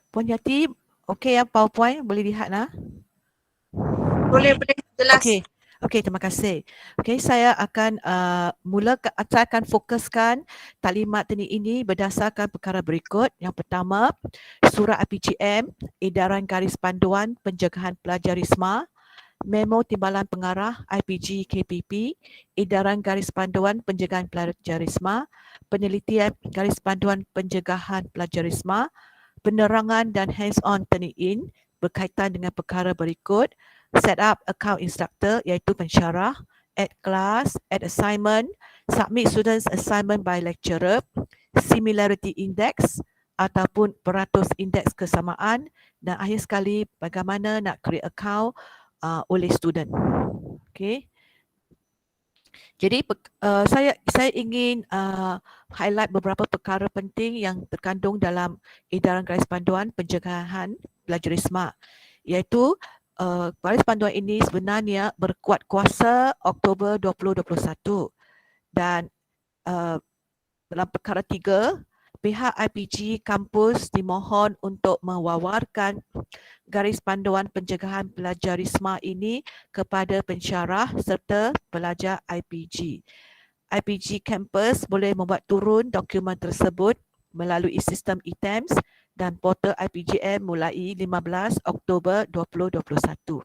Puan Yati, okey ya PowerPoint? Boleh lihat lah? Boleh, jelas. Okey, terima kasih. Okey, saya akan saya akan fokuskan taklimat ini berdasarkan perkara berikut. Yang pertama, Surat IPGM, Edaran Garis Panduan Pencegahan Plagiarisma, Memo Timbalan Pengarah IPG KPP, Edaran Garis Panduan Pencegahan Plagiarisma, Penelitian Garis Panduan Pencegahan Plagiarisma, penerangan dan hands-on turning in berkaitan dengan perkara berikut: set up account instructor iaitu pensyarah, add class, add assignment, submit students assignment by lecturer, similarity index ataupun peratus indeks kesamaan, dan akhir sekali bagaimana nak create account oleh student. Okey. Jadi saya ingin highlight beberapa perkara penting yang terkandung dalam Edaran Garis Panduan Pencegahan Plagiarisma, iaitu garis panduan ini sebenarnya berkuat kuasa Oktober 2021 dan dalam perkara 3, pihak IPG kampus dimohon untuk mewawarkan garis panduan pencegahan plagiarisma ini kepada pensyarah serta pelajar IPG. IPG kampus boleh membuat turun dokumen tersebut melalui sistem e-TAMS dan portal IPGM mulai 15 Oktober 2021.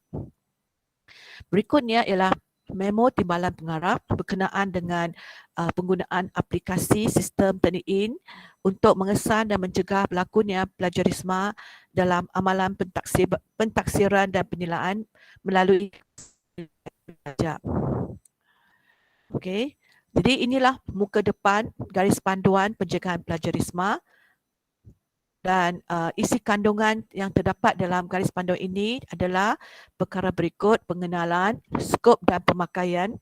Berikutnya ialah memo timbalan pengarah berkenaan dengan penggunaan aplikasi sistem turning in untuk mengesan dan mencegah berlakunya plagiarisma dalam amalan pentaksiran dan penilaian melalui pelajar. Okey. Jadi inilah muka depan garis panduan pencegahan plagiarisma. Dan isi kandungan yang terdapat dalam garis panduan ini adalah perkara berikut: pengenalan, skop dan pemakaian,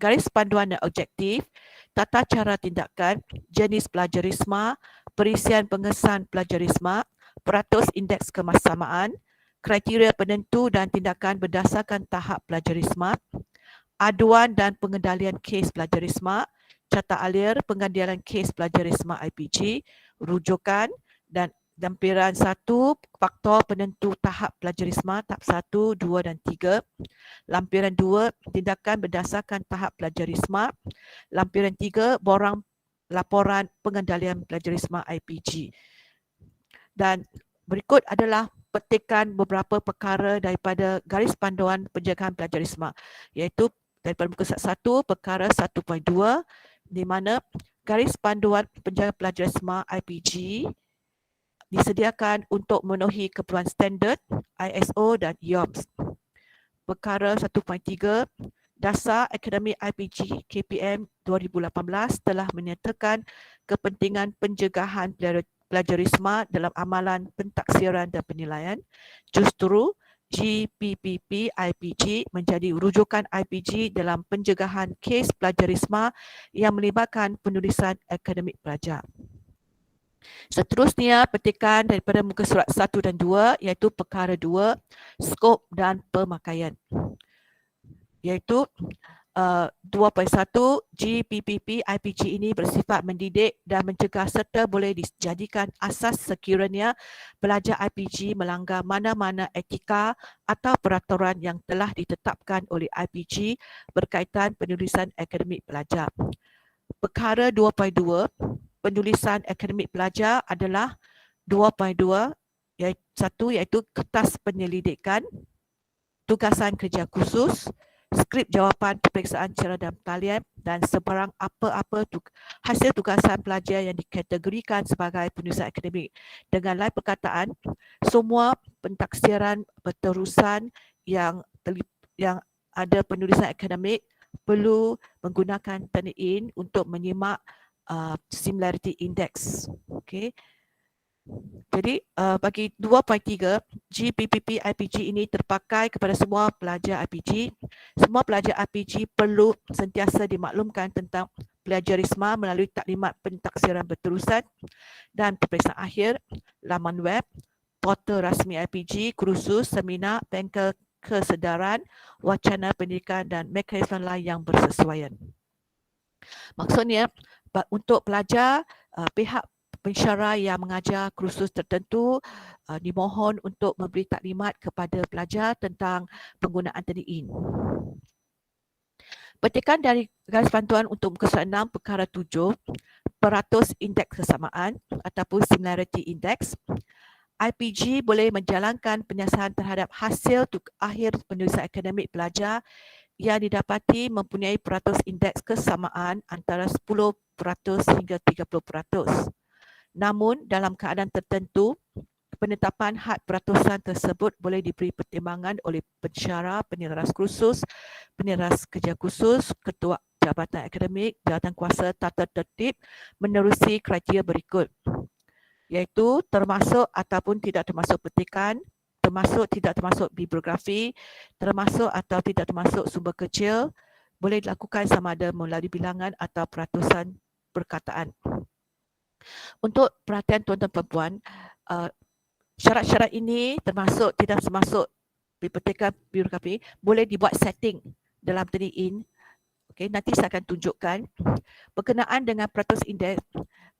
garis panduan dan objektif, tata cara tindakan, jenis plagiarisma, perisian pengesan plagiarisma, peratus indeks kemaksamaan, kriteria penentu dan tindakan berdasarkan tahap plagiarisma, aduan dan pengendalian kes plagiarisma, carta alir pengendalian kes plagiarisma IPG, rujukan dan lampiran 1, faktor penentu tahap plagiarisma tahap 1, 2 dan 3. Lampiran 2, tindakan berdasarkan tahap plagiarisma. Lampiran 3, borang laporan pengendalian plagiarisma IPG. Dan berikut adalah petikan beberapa perkara daripada garis panduan pencegahan plagiarisma, iaitu daripada muka surat 1, perkara 1.2, di mana garis panduan pencegahan plagiarisma IPG disediakan untuk memenuhi keperluan standard ISO dan IOMS. Perkara 1.3, Dasar Akademik IPG KPM 2018 telah menyatakan kepentingan pencegahan plagiarisma dalam amalan pentaksiran dan penilaian. Justru GPPP IPG menjadi rujukan IPG dalam pencegahan kes plagiarisma yang melibatkan penulisan akademik pelajar. Seterusnya, petikan daripada muka surat 1 dan 2, iaitu perkara 2, skop dan pemakaian. Iaitu 2.1, GPPP IPG ini bersifat mendidik dan mencegah serta boleh dijadikan asas sekiranya pelajar IPG melanggar mana-mana etika atau peraturan yang telah ditetapkan oleh IPG berkaitan penulisan akademik pelajar. Perkara 2.2, penulisan akademik pelajar adalah 2.2, iaitu kertas penyelidikan, tugasan kerja khusus, skrip jawapan peperiksaan cara dan talian dan sebarang apa-apa hasil tugasan pelajar yang dikategorikan sebagai penulisan akademik. Dengan lain perkataan, semua pentaksiran berterusan yang ada penulisan akademik perlu menggunakan turn in untuk menyimak similarity index. Okey. Jadi bagi 2.3, GPPP IPG ini terpakai kepada semua pelajar IPG. Semua pelajar IPG perlu sentiasa dimaklumkan tentang plagiarisma melalui taklimat pentaksiran berterusan dan peperiksaan akhir, laman web, portal rasmi IPG, kursus, seminar, bengkel kesedaran, wacana pendidikan dan mekanisme lain yang bersesuaian. Maksudnya untuk pelajar, pihak pensyarah yang mengajar kursus tertentu dimohon untuk memberi taklimat kepada pelajar tentang penggunaan TNIN. Petikan dari garis bantuan untuk muka surat 6 perkara 7, peratus indeks kesamaan ataupun similarity index. IPG boleh menjalankan penyiasatan terhadap hasil akhir penulisan akademik pelajar yang didapati mempunyai peratus indeks kesamaan antara 10% hingga 30%. Namun dalam keadaan tertentu, penetapan had peratusan tersebut boleh diberi pertimbangan oleh pensyarah, penyeras kursus, penyeras kerja khusus, ketua jabatan akademik, jawatan kuasa tata tertib menerusi kriteria berikut, iaitu termasuk ataupun tidak termasuk petikan, termasuk tidak termasuk bibliografi, termasuk atau tidak termasuk sumber kecil, boleh dilakukan sama ada melalui bilangan atau peratusan perkataan. Untuk perhatian tuan-tuan perempuan, syarat-syarat ini tidak termasuk petikan bibliografi, boleh dibuat setting dalam TNIN. Okay, nanti saya akan tunjukkan. Berkenaan dengan peratus indeks,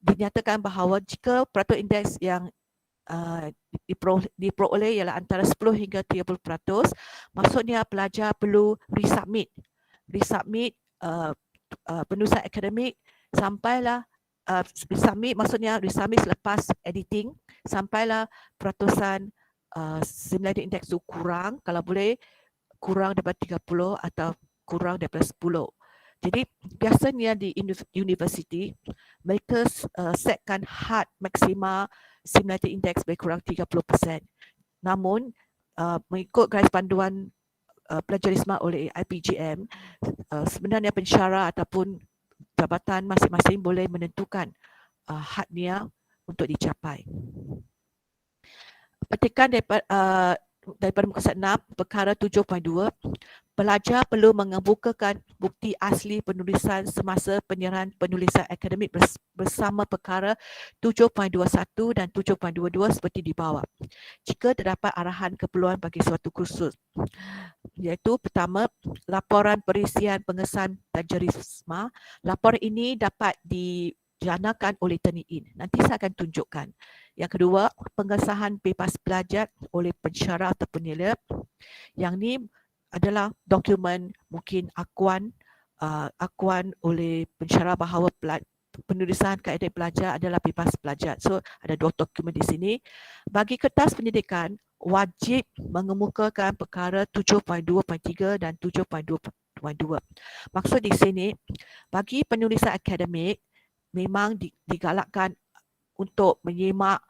dinyatakan bahawa jika peratus indeks yang diperoleh ialah antara 10 hingga 30%, maksudnya pelajar perlu resubmit penulisan akademik sampailah resubmit selepas editing sampailah peratusan similarity index itu kurang, kalau boleh kurang daripada 30 atau kurang daripada 10. Jadi biasanya di universiti mereka setkan had maksima similarity index lebih kurang 30%. Namun mengikut garis panduan plagiarisme oleh IPGM, sebenarnya pensyarah ataupun jabatan masing-masing boleh menentukan hadnya untuk dicapai. Petikan daripada muka surat 6 perkara 7.2, pelajar perlu mengemukakan bukti asli penulisan semasa penyerahan penulisan akademik bersama perkara 7.21 dan 7.22 seperti di bawah. Jika terdapat arahan keperluan bagi suatu kursus, iaitu pertama, laporan perisian pengesahan plagiarisme. Laporan ini dapat dijanakan oleh TNIN. Nanti saya akan tunjukkan. Yang kedua, pengesahan bebas plagiat oleh pensyarah atau penilai. Yang ni adalah dokumen mungkin akuan oleh pensyarah bahawa penulisan kaedah pelajar adalah bebas plagiat. So ada dua dokumen di sini. Bagi kertas pendidikan, wajib mengemukakan perkara 7.2.3 dan 7.2.2. Maksud di sini, bagi penulisan akademik memang digalakkan untuk menyemak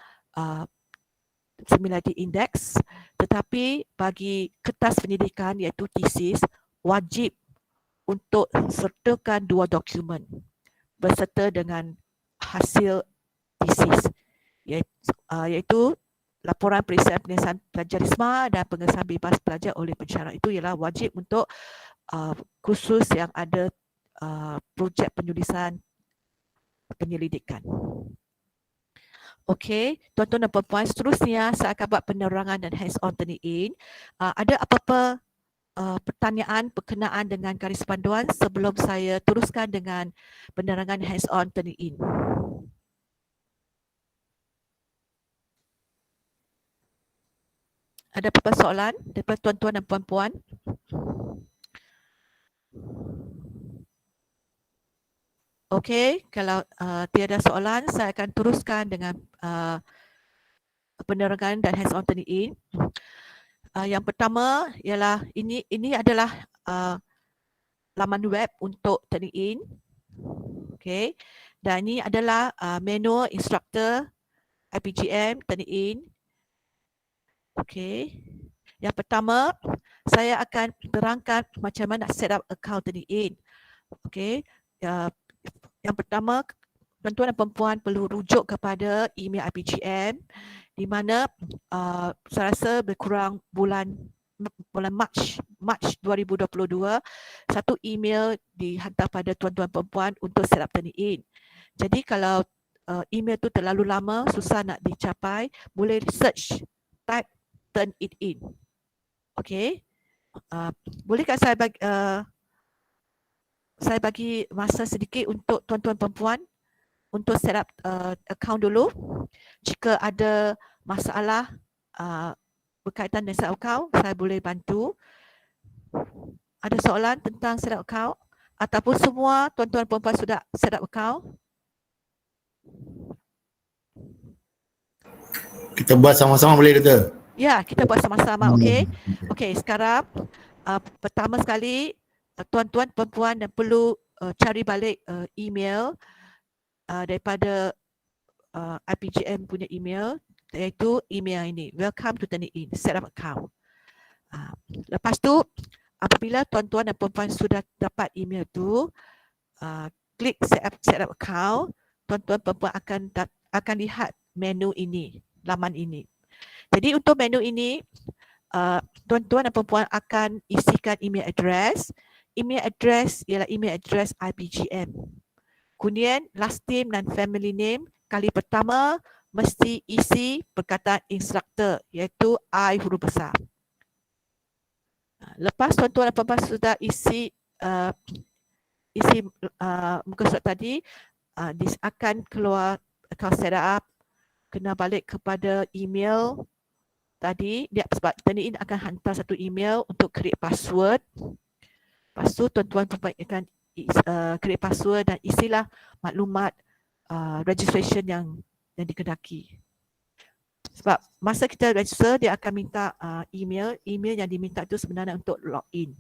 similarity index, tetapi bagi kertas pendidikan iaitu tesis, wajib untuk sertakan dua dokumen berserta dengan hasil tesis, iaitu laporan perisian pengesahan plagiarisme dan pengesahan bebas pelajar oleh pensyarah. Itu ialah wajib untuk kursus yang ada projek penulisan penyelidikan. Okey, tuan-tuan dan puan-puan, seterusnya saya akan buat penerangan dan hands-on TNIN. Ada apa-apa pertanyaan berkenaan dengan garis panduan sebelum saya teruskan dengan penerangan hands-on TNIN? Ada apa-apa soalan daripada tuan-tuan dan puan-puan? Okey, kalau tiada soalan, saya akan teruskan dengan penerangan dan hands-on TNIN. Yang pertama ialah ini adalah laman web untuk TNIN. Okey, dan ini adalah manual instructor IPGM TNIN. Okey, yang pertama saya akan terangkan macam mana set up account TNIN. Okey, yang pertama, tuan-tuan dan perempuan perlu rujuk kepada email IPGM di mana saya rasa berkurang bulan Mac 2022 satu email dihantar pada tuan-tuan perempuan untuk set up TNIN. Jadi kalau email tu terlalu lama, susah nak dicapai, boleh search, type TNIN. Okey. Bolehkah saya bagi masa sedikit untuk tuan-tuan perempuan untuk set up account dulu. Jika ada masalah berkaitan dengan set up account, saya boleh bantu. Ada soalan tentang set up account ataupun semua tuan-tuan perempuan sudah set up account? Kita buat sama-sama boleh, Doktor? Ya, kita buat sama-sama. Okey. Okey, sekarang pertama sekali tuan-tuan perempuan dan perlu cari balik email daripada IPGM punya email, iaitu email ini, welcome to Turnitin, set up account. Lepas tu apabila tuan-tuan dan perempuan sudah dapat email tu, klik set up account, tuan-tuan perempuan akan lihat menu ini, laman ini. Jadi untuk menu ini, tuan-tuan dan perempuan akan isikan email address. Email address ialah email address IPGM. Kemudian last name dan family name, kali pertama mesti isi perkataan instructor, iaitu I huruf besar. Lepas tuan-tuan dan perempuan sudah isi muka surat tadi, akan keluar account setup, kena balik kepada email tadi. Sebab Turnitin akan hantar satu email untuk create password. Lepas tu tuan-tuan perempuan akan create password dan isilah maklumat registration yang dikehendaki. Sebab masa kita register, dia akan minta email yang diminta itu sebenarnya untuk login.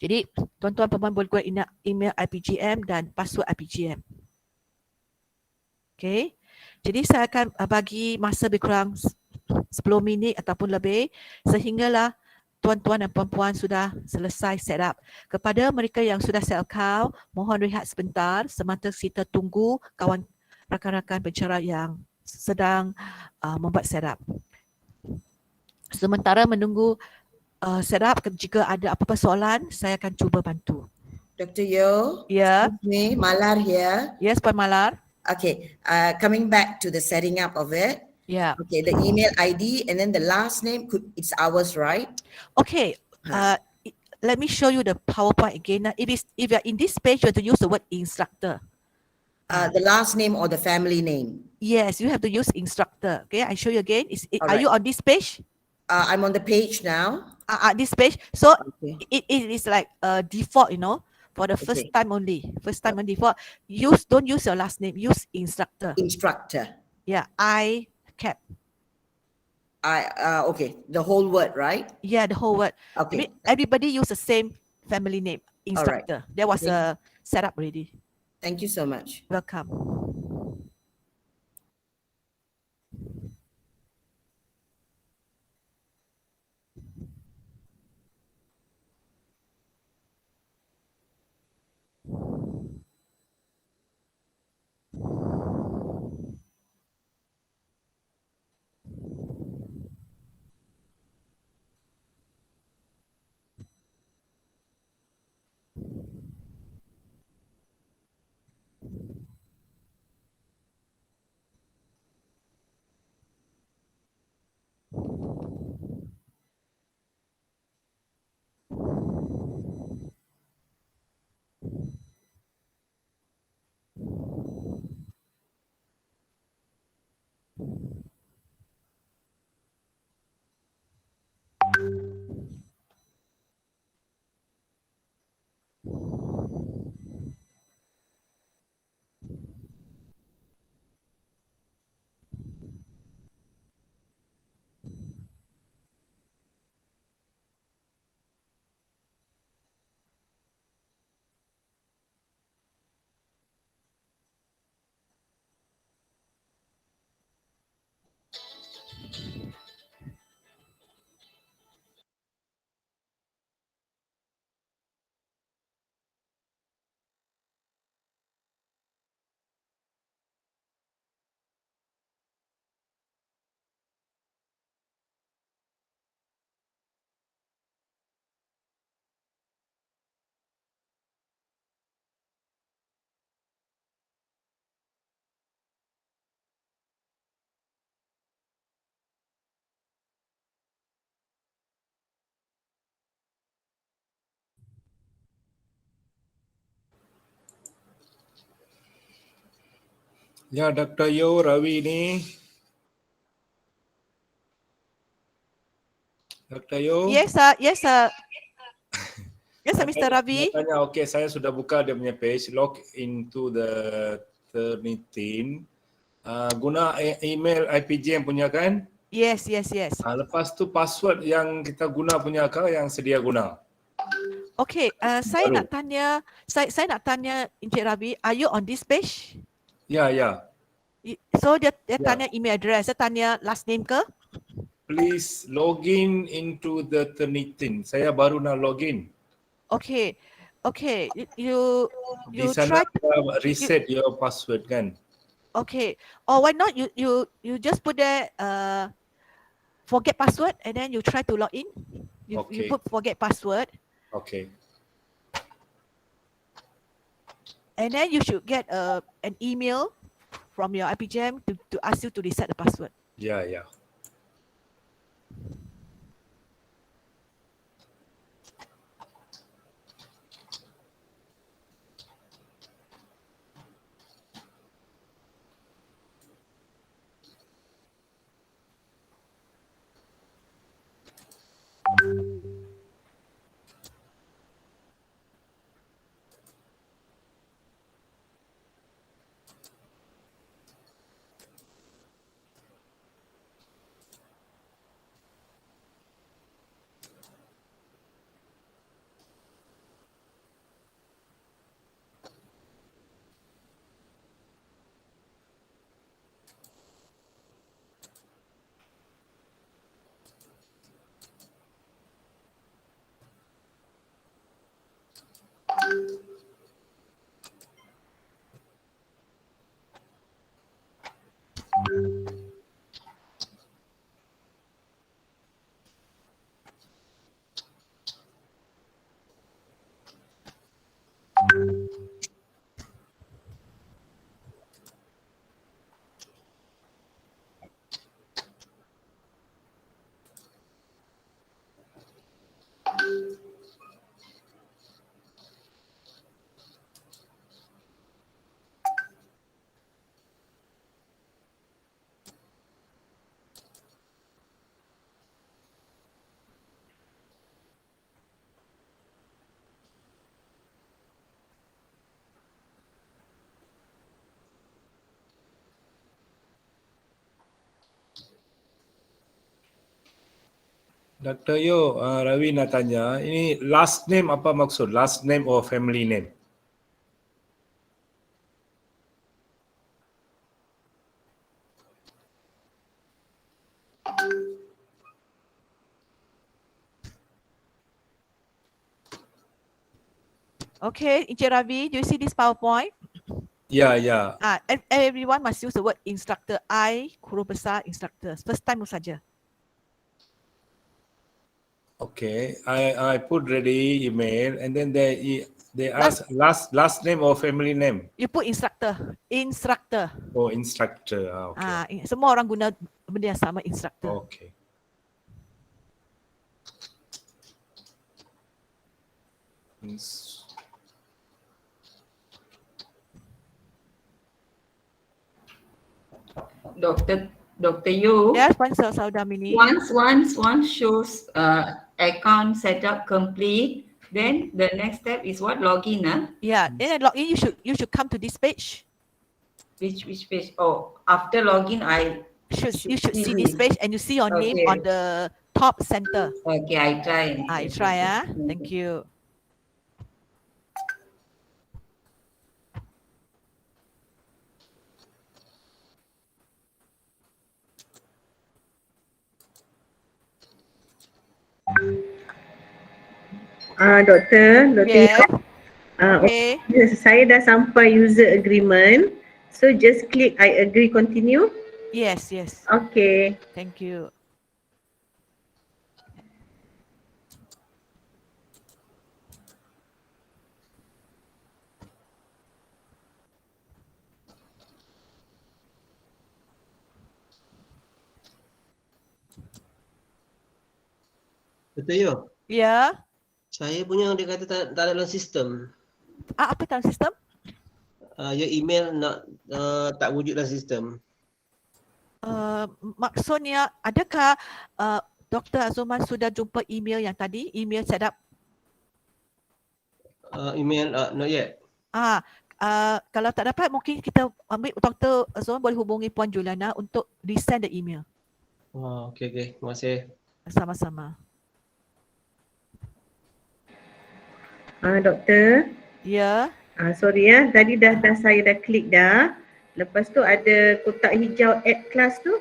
Jadi tuan-tuan perempuan boleh guna email IPGM dan password IPGM. Okay. Jadi saya akan bagi masa lebih kurang 10 minit ataupun lebih sehinggalah tuan-tuan dan perempuan sudah selesai set up. Kepada mereka yang sudah set account, mohon rehat sebentar semasa kita tunggu kawan rakan-rakan pencerah yang sedang membuat set up. Sementara menunggu set up, jika ada apa-apa soalan, saya akan cuba bantu. Dr. Yo, Ya. excuse me, Malar here. Yes, Puan Malar. Okay, coming back to the setting up of it. Yeah. Okay, the email ID and then the last name, it's ours, right? Okay. Let me show you the PowerPoint again. Now, if you're in this page, you have to use the word instructor. The last name or the family name? Yes, you have to use instructor. Okay, I show you again. Are right. you on this page? I'm on the page now. This page. So Okay. it is like default, for the first Okay. time only. First time on default. Don't use your last name. Use instructor. Instructor. Yeah, I cap. Okay, the whole word, right? Yeah, the whole word. Okay. Everybody use the same family name, All right. instructor. That was set up already. Thank you so much. Welcome. Ya, Dr. Yo, Rawi ni. Dr. Yo. Yes, yes, yes, Mr. Ravi. Tanya, okay, saya sudah buka dia punya page, log into the Turnitin. Guna email IPJ yang punya kan? Yes, yes, yes. Lepas tu password yang kita guna punya ke yang sedia guna? Okay, saya Baru. nak tanya, saya nak tanya Encik Ravi, are you on this page? Ya, ya. So dia Ya. tanya email address, dia tanya last name ke? Please login into the Turnitin. Saya baru nak login. Okay, okay, you Di sana try. reset your password kan? Okay, or why not you just put there forget password and then you try to log in. You Okay. put forget password Okay. and then you should get an email from your IPGM to ask you to reset the password. Ya, ya. Dr. Yo, Rawi nak tanya, ini last name apa maksud? Last name or family name? Okay, Encik Ravi, do you see this PowerPoint? Ya, ya. Everyone must use the word instructor. I, huruf besar, instructor. First time saja. Okay, I put ready email and then they ask last name or family name? You put instructor. Instructor. Oh, instructor. Okay. Semua orang guna benda yang sama, instructor. Okay. Dr. Yu, Yes, Puan Saudamini. once shows account setup complete, then the next step is what? Login, Yeah, then log in, you should come to this page. Which page? Oh, after login, You should see this page and you see your name Okay. on the top center. Okay, I try. You try, Thank you. Doktor Yeah. okay. Okay. Saya dah sampai user agreement. So just click I agree continue. Yes. Okay. Thank you. Betul ya? Ya. Saya punya dia kata tak ada dalam sistem. Apa dalam sistem? your email tak wujud dalam sistem. Maksudnya adakah Dr. Azuman sudah jumpa email yang tadi, email setup? Email not yet. Kalau tak dapat mungkin kita ambil Dr. Azuman boleh hubungi Puan Juliana untuk resend the email. Okay. Terima kasih. Sama-sama. Doktor. Ya. Sorry ya, tadi saya dah klik dah. Lepas tu ada kotak hijau add class tu.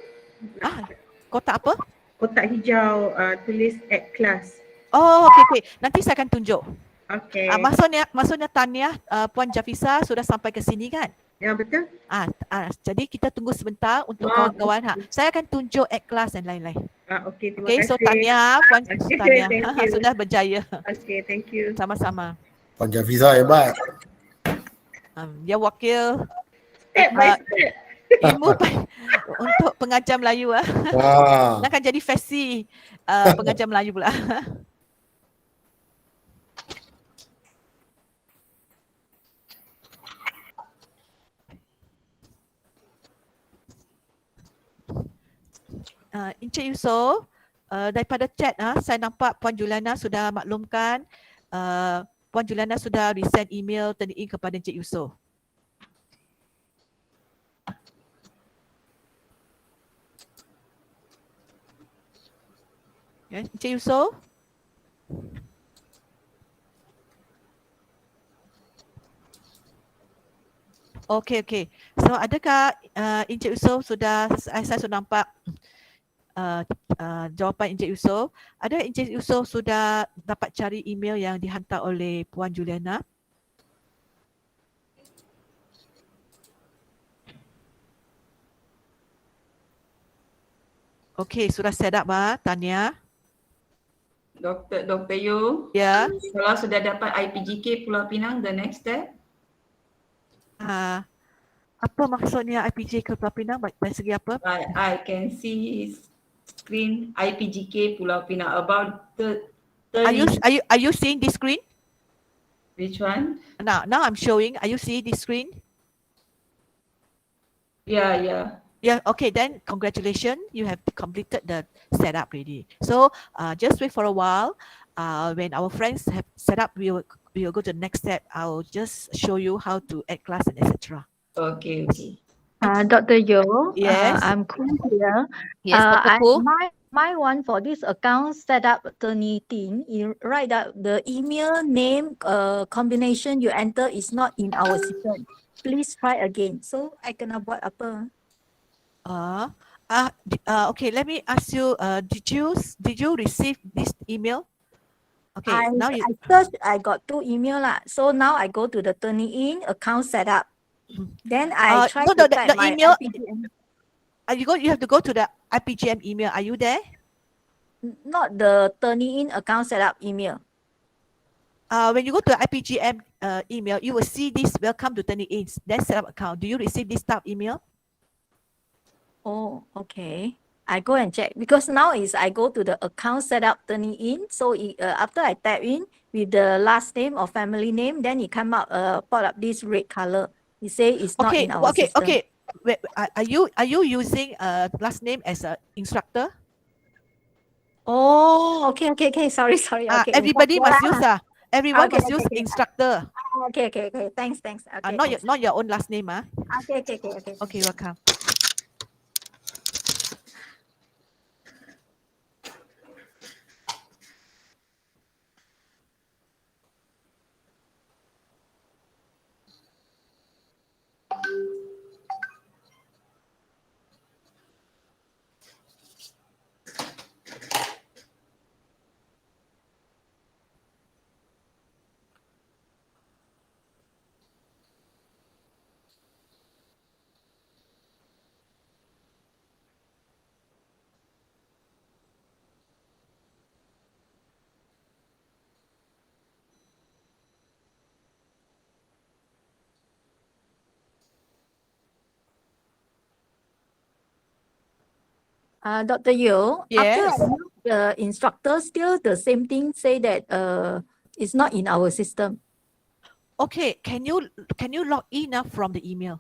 Kotak apa? Kotak hijau tulis add class. Oh, okey. Nanti saya akan tunjuk. Okey. Maksudnya tahniah Puan Jafisa sudah sampai ke sini kan? Ya, betul. Jadi kita tunggu sebentar untuk kawan-kawan. Saya akan tunjuk add class dan lain-lain. Okey, terima kasih. So tahniah Puan tahniah. Thank you. Sudah berjaya. Okey, thank you. Sama-sama. Puan Jafisa hebat. Dia wakil Step by step. ilmu untuk pengajar Melayu. Wah. Nak jadi versi pengajar Melayu pula. Encik Yusof, daripada chat saya nampak Puan Juliana sudah maklumkan, Puan Juliana sudah resend email turn-in kepada Encik Yusof. Ya, Encik Yusof? Okey. So adakah Encik Yusof sudah, saya sudah nampak jawapan Encik Yusof. Ada Encik Yusof sudah dapat cari email yang dihantar oleh Puan Juliana? Okey, sudah set up Tania. Dr. Yu. Ya. Kalau sudah dapat IPGK Pulau Pinang, the next step? Apa maksudnya IPJ ke Pulau Pinang? Dari segi apa? I can see screen IPGK Pulau Pinang about the Are you seeing this screen? which one? Now I'm showing. Are you seeing this screen? Yeah. Yeah, okay, then congratulations, you have completed the setup already. So just wait for a while. When our friends have set up, we will go to the next step. I'll just show you how to add class and etc. Okay. Dr. Yo, Yes. I'm Khoo here. Yes, Dr. Khoo. My one for this account setup turnitin, you write that the email name combination you enter is not in our system. Please try again. So I kena buat apa? Okay, let me ask you, did you receive this email? Okay, I searched, I got 2 email lah. So now I go to the turn-in account setup. Then I try no, to the type my email- IPGM. You have to go to the IPGM email. Are you there? Not the turn-in account setup email. When you go to the IPGM email, you will see this welcome to turn-in, then set up account. Do you receive this type of email? Oh, okay. I go and check because now I go to the account setup turning in. So after I tap in with the last name or family name, then it come out pop up this red color. It say it's not in our system. Okay. Wait, are you using last name as a instructor? Oh, okay. Sorry. Okay. Everybody must use everyone Okay, must use okay. instructor. Okay. Thanks. Okay. Not your own last name. Okay. Okay, welcome. Dr. Yo, after Yes. I look the instructor, still the same thing say that it's not in our system. Okay, can you log in now from the email?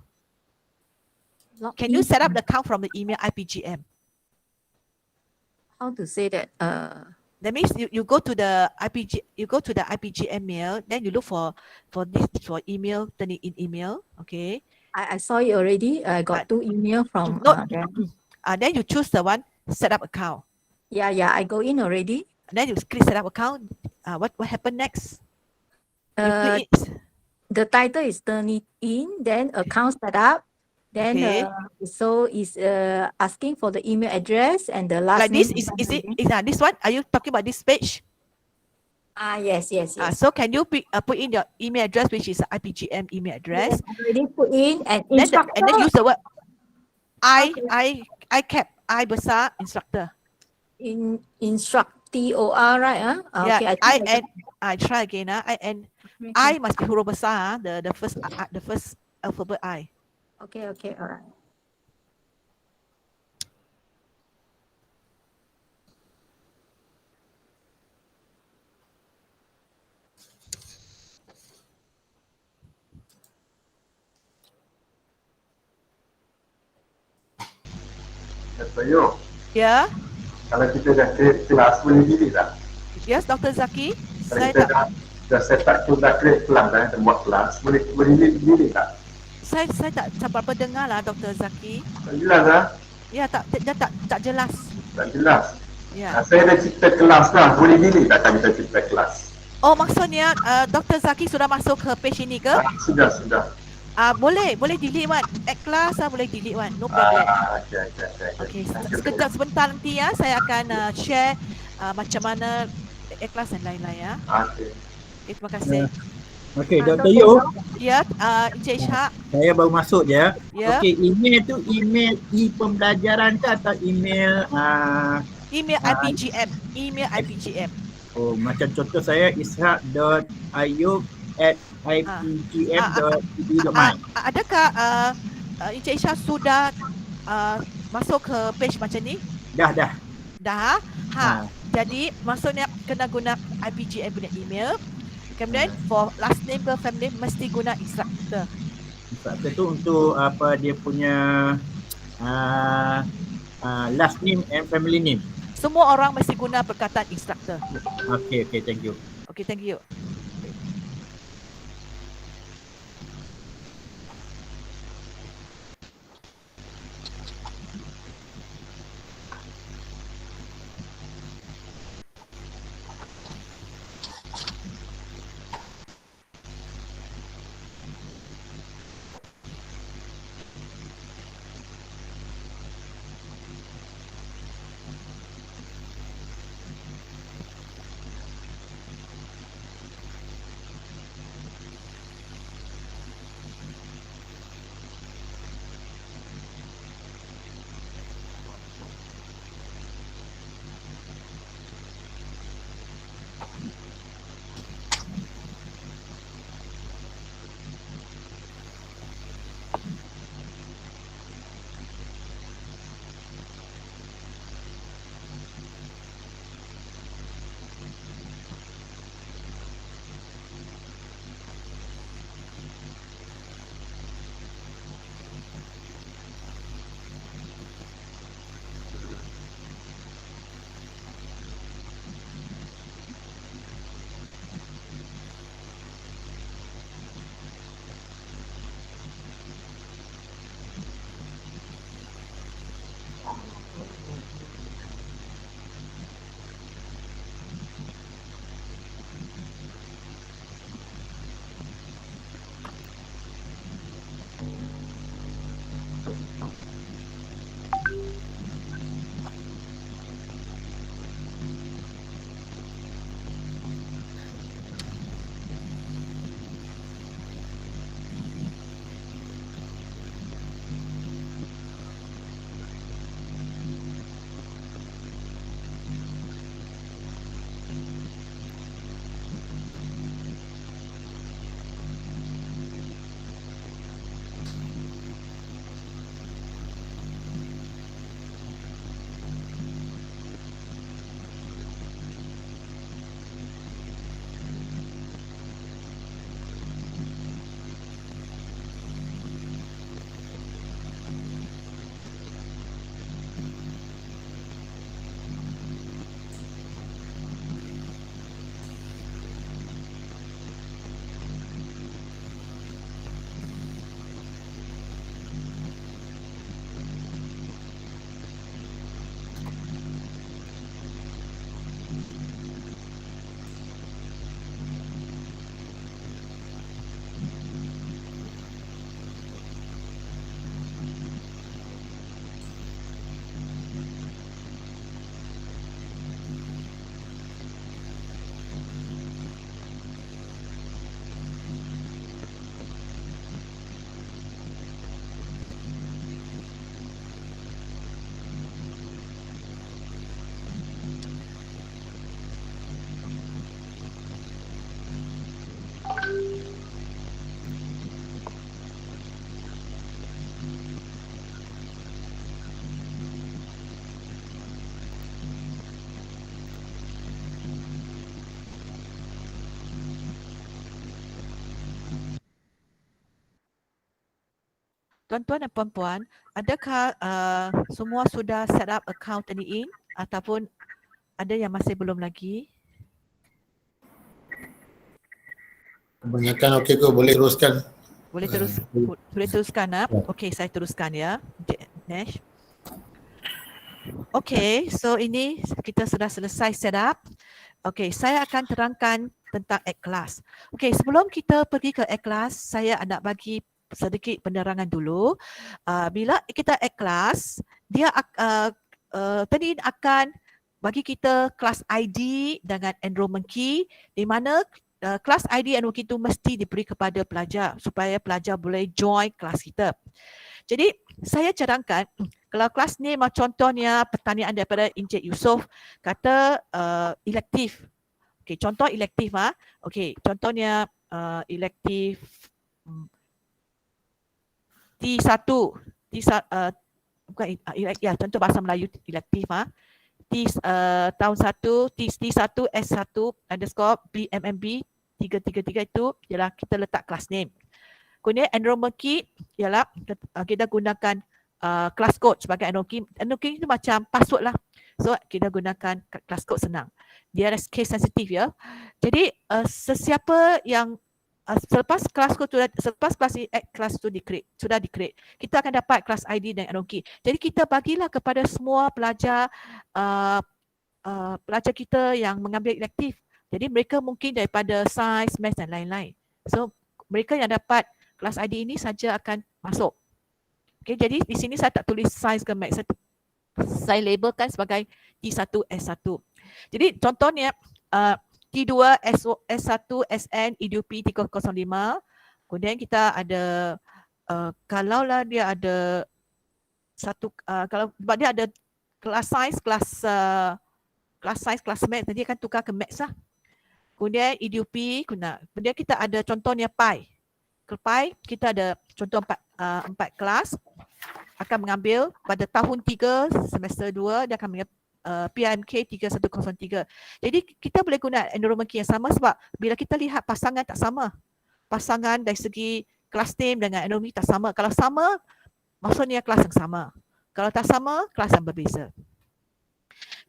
Log Can you in set up from- the account from the email IPGM? How to say that? That means you go to the IPGM mail, then you look for email, turn it in email. Okay. I saw it already. I got two email from No, them. then you choose the one set up account. Yeah, I go in already. Then you click set up account. What happened next? You Uh, click it. the title is turn it in, then account set up. Then Okay. so is asking for the email address and the last Like name. this is it? This one? Are you talking about this page? Yes. So can you put in your email address, which is IPGM email address? Yes, already put in and Then instructor. and then use the word Okay. I cap I besar instructor. Instruct TOR, right? Yeah, Okay, I try again. Okay. I must be huruf besar. The first alphabet I. Okay, all right. Saya, Yeah. kalau kita dah create kelas boleh delete tak? Yes, Dr. Zaki. Kalau Saya kita tak dah set up tu dah create kelas dan buat kelas boleh delete tak? saya tak berapa dengar lah Dr. Zaki. Tak jelas lah, Ya, tak jelas. tak jelas. Ya. Saya dah cipta kelas dah, boleh delete tak kalau kita cipta kelas? Oh, maksudnya Dr. Zaki sudah masuk ke page ini ke? Sudah. Boleh delete Wan. Add class boleh delete Wan. No problem. Okay. Okey, sekejap sebentar nanti ya saya akan share macam mana add class dan lain-lain ya. Okay. Okay, terima kasih. Okey, Dr. Yu, Ya, Encik Ishak. saya baru masuk je. Ya. Okey, email tu email e-pembelajaran ke atau email Email IPGM. Email IPGM. macam contoh saya ishak.ayub@ipgm.edu.my. Adakah Encik Ishak sudah masuk ke page macam ni? Dah. Dah. Ha. Jadi maksudnya kena guna IPGM punya email. Kemudian for last name ke family name mesti guna instructor. Instructor tu untuk apa dia punya last name and family name. Semua orang mesti guna perkataan instructor. Okey, thank you. Okay, thank you. tuan-tuan dan puan-puan, adakah semua sudah set up account Turnitin ataupun ada yang masih belum lagi? Kebanyakan okey ke, boleh teruskan. Boleh teruskan Okey, saya teruskan ya. Nash. Okey, so ini kita sudah selesai set up. Okey, saya akan terangkan tentang act class. Okey, sebelum kita pergi ke act class, saya nak bagi sedikit penerangan dulu. Bila kita act class, dia Turnitin akan bagi kita kelas ID dengan enrollment key, di mana kelas ID enrollment key itu mesti diberi kepada pelajar supaya pelajar boleh join kelas kita. Jadi saya cadangkan kalau kelas ni contohnya pertanyaan daripada Encik Yusof kata elektif. Okey, contoh elektif Okey, contohnya elektif T1 bukan ya, contoh bahasa Melayu elektif tahun 1 T1 S1 underscore BMMB 333 itu ialah kita letak class name. Kemudian enrollment key ialah kita gunakan class code sebagai enrollment key. Enrollment key itu macam password lah. So kita gunakan class code senang. Dia case sensitif ya. Jadi sesiapa yang selepas kelas itu sudah di-create, kita akan dapat kelas ID dan enrollment key. Jadi kita bagilah kepada semua pelajar pelajar kita yang mengambil elektif. Jadi mereka mungkin daripada Sains, Maths dan lain-lain. So mereka yang dapat kelas ID ini saja akan masuk. Okay, jadi di sini saya tak tulis Sains ke Maths, saya labelkan sebagai T1 S1. Jadi contohnya T2 S1 SN EDUP 305. Kemudian kita ada kalaulah dia ada satu kalau sebab dia ada kelas Sains, kelas Sains, kelas Maths, nanti akan tukar ke Maths lah. Kemudian EDUP, kemudian kita ada contohnya Pi. Ke Pi kita ada contoh 4 kelas akan mengambil pada tahun 3 semester 2 dia akan mengambil PIMK 3103. Jadi kita boleh guna enrollment key yang sama sebab bila kita lihat pasangan tak sama. Pasangan dari segi kelas name dengan enrollment key tak sama. Kalau sama, maksudnya kelas yang sama. Kalau tak sama, kelas yang berbeza.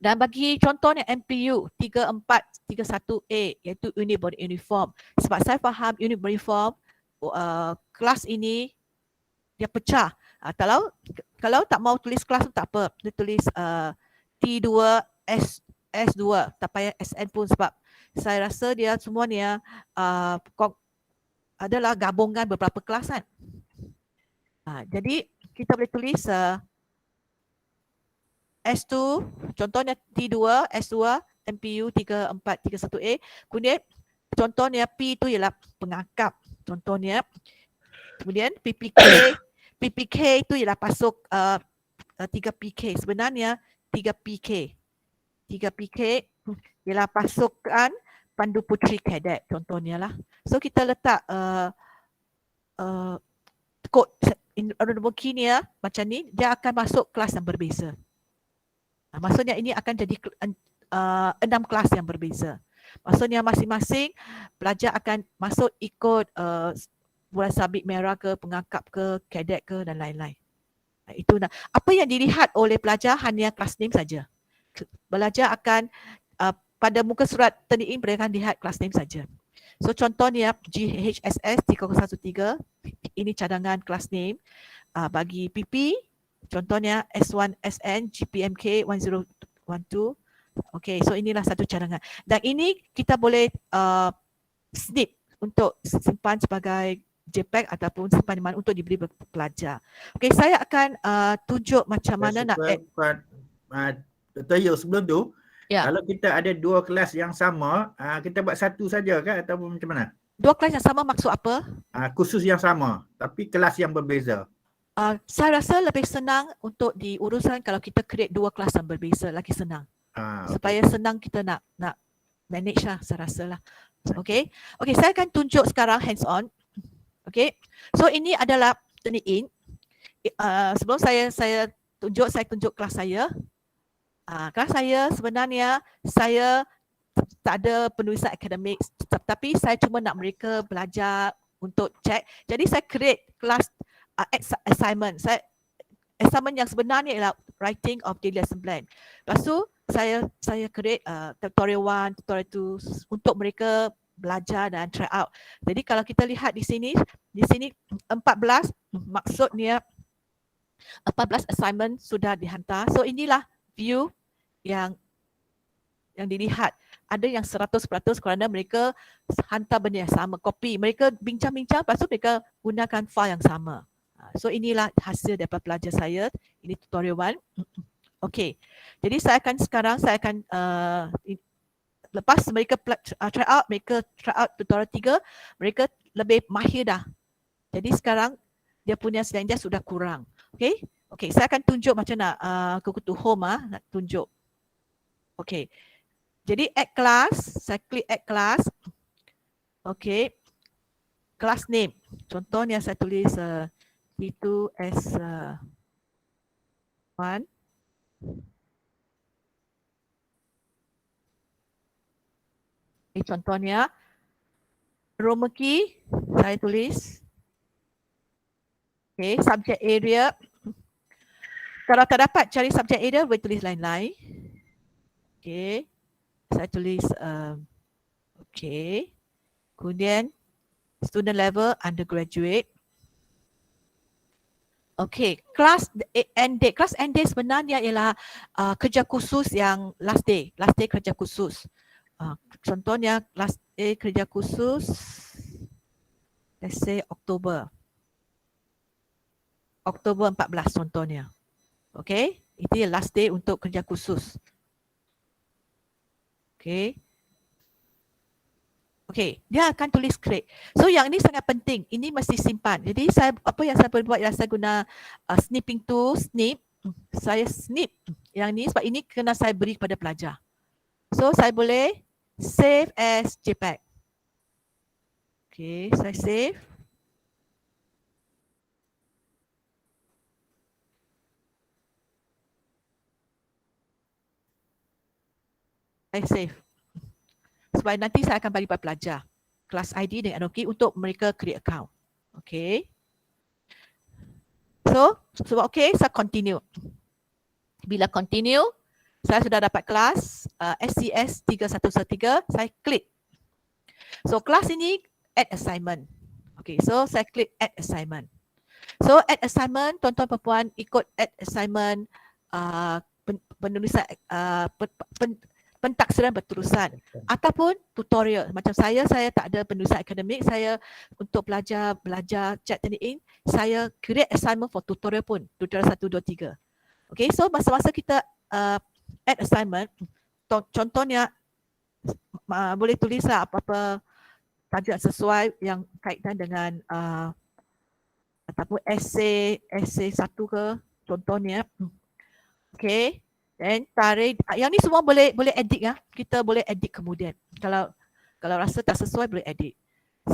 Dan bagi contohnya MPU 3431A iaitu Unit Body Uniform. Sebab saya faham Unit Body Uniform kelas ini dia pecah. Kalau tak mau tulis kelas tu tak apa. Dia tulis T2 S2 tak payah SN pun sebab saya rasa dia semuanya adalah gabungan beberapa kelas kan. Jadi kita boleh tulis S2 contohnya T2 S2 MPU 3431A. Kemudian contohnya P itu ialah pengangkap contohnya. Kemudian PPK itu ialah masuk 3PK. Sebenarnya 3PK ialah pasukan Pandu Puteri Kadet contohnya lah. So kita letak kod enrollment key ni macam ni, dia akan masuk kelas yang berbeza. Maksudnya ini akan jadi 6 kelas yang berbeza. Maksudnya masing-masing pelajar akan masuk ikut bulan sabit merah ke, pengangkap ke, kadet ke dan lain-lain. Itu apa yang dilihat oleh pelajar hanya kelas name saja. Pelajar akan pada muka surat Turnitin mereka akan lihat kelas name saja. So contohnya GHSS 3013 ini cadangan kelas name bagi PP. Contohnya S1 SN GPMK 1012. Okey, so inilah satu cadangan. Dan ini kita boleh snip untuk simpan sebagai JPEG ataupun simpan di mana untuk diberi pelajar. Okey, saya akan tunjuk macam mana nak add. Dr. Yo, sebelum tu, kalau kita ada dua kelas yang sama, kita buat satu saja kan ataupun macam mana? Dua kelas yang sama maksud apa? Khusus yang sama, tapi kelas yang berbeza. Saya rasa lebih senang untuk diuruskan kalau kita create dua kelas yang berbeza, lagi senang. Supaya senang kita nak manage lah, saya rasa lah. Okey, saya akan tunjuk sekarang hands on. Okey, so ini adalah Turnitin. Sebelum saya tunjuk kelas saya. Kelas saya sebenarnya saya tak ada penulisan akademik, tapi saya cuma nak mereka belajar untuk cek. Jadi saya create kelas assignment. Assignment yang sebenarnya ialah writing of daily lesson plan. Lepas tu saya create tutorial 1, tutorial 2 untuk mereka belajar dan try out. Jadi kalau kita lihat di sini 14, maksudnya 14 assignment sudah dihantar. So inilah view yang dilihat. Ada yang 100% kerana mereka hantar benda yang sama, copy. Mereka bincang-bincang, lepas tu mereka gunakan file yang sama. So inilah hasil daripada pelajar saya. Ini tutorial 1. Okey. Jadi saya akan lepas mereka try out tutorial 3, mereka lebih mahir dah. Jadi sekarang dia punya slide sudah kurang. Okey. Okey, saya akan tunjuk macam nak go to home nak tunjuk. Okey. Jadi add class, saya klik add class. Okey. Class name. Contohnya saya tulis T2S1. Ini contohnya. Roman key saya tulis. Okey, subject area. Kalau tak dapat cari subject area, boleh tulis lain-lain. Okey. Saya tulis okey. Kemudian student level undergraduate. Okey, class end date. Class end date sebenarnya ialah kerja khusus yang last day kerja khusus. Contohnya last day kerja khusus, let's say Oktober 14 contohnya. Okey, itu last day untuk kerja khusus. Okey. Okey, dia akan tulis create. So yang ini sangat penting. Ini mesti simpan. Jadi apa yang saya boleh buat ialah saya guna snipping tool, snip. Saya snip yang ni sebab ini kena saya beri kepada pelajar. So saya boleh save as JPEG. Okey, saya save. Saya save. Sebab nanti saya akan bagi kepada pelajar kelas ID dengan NOK untuk mereka create account. Okay. So, sebab okay, saya continue. Bila continue, saya sudah dapat kelas SCS 3113, saya klik. So, kelas ini add assignment. Okay, so saya klik add assignment. So, add assignment, tuan-tuan perempuan ikut add assignment penulisan pentaksiran berterusan ataupun tutorial. Macam saya tak ada penulisan akademik, saya untuk belajar chat Turnitin, saya create assignment for tutorial pun, tutorial 1, 2, 3. Okay, so masa-masa kita add assignment, contohnya boleh tulislah apa-apa tajuk sesuai yang kaitan dengan ataupun essay 1 ke contohnya. Okay. Dan tarik, yang ni semua boleh edit ya. Kita boleh edit kemudian. Kalau rasa tak sesuai boleh edit.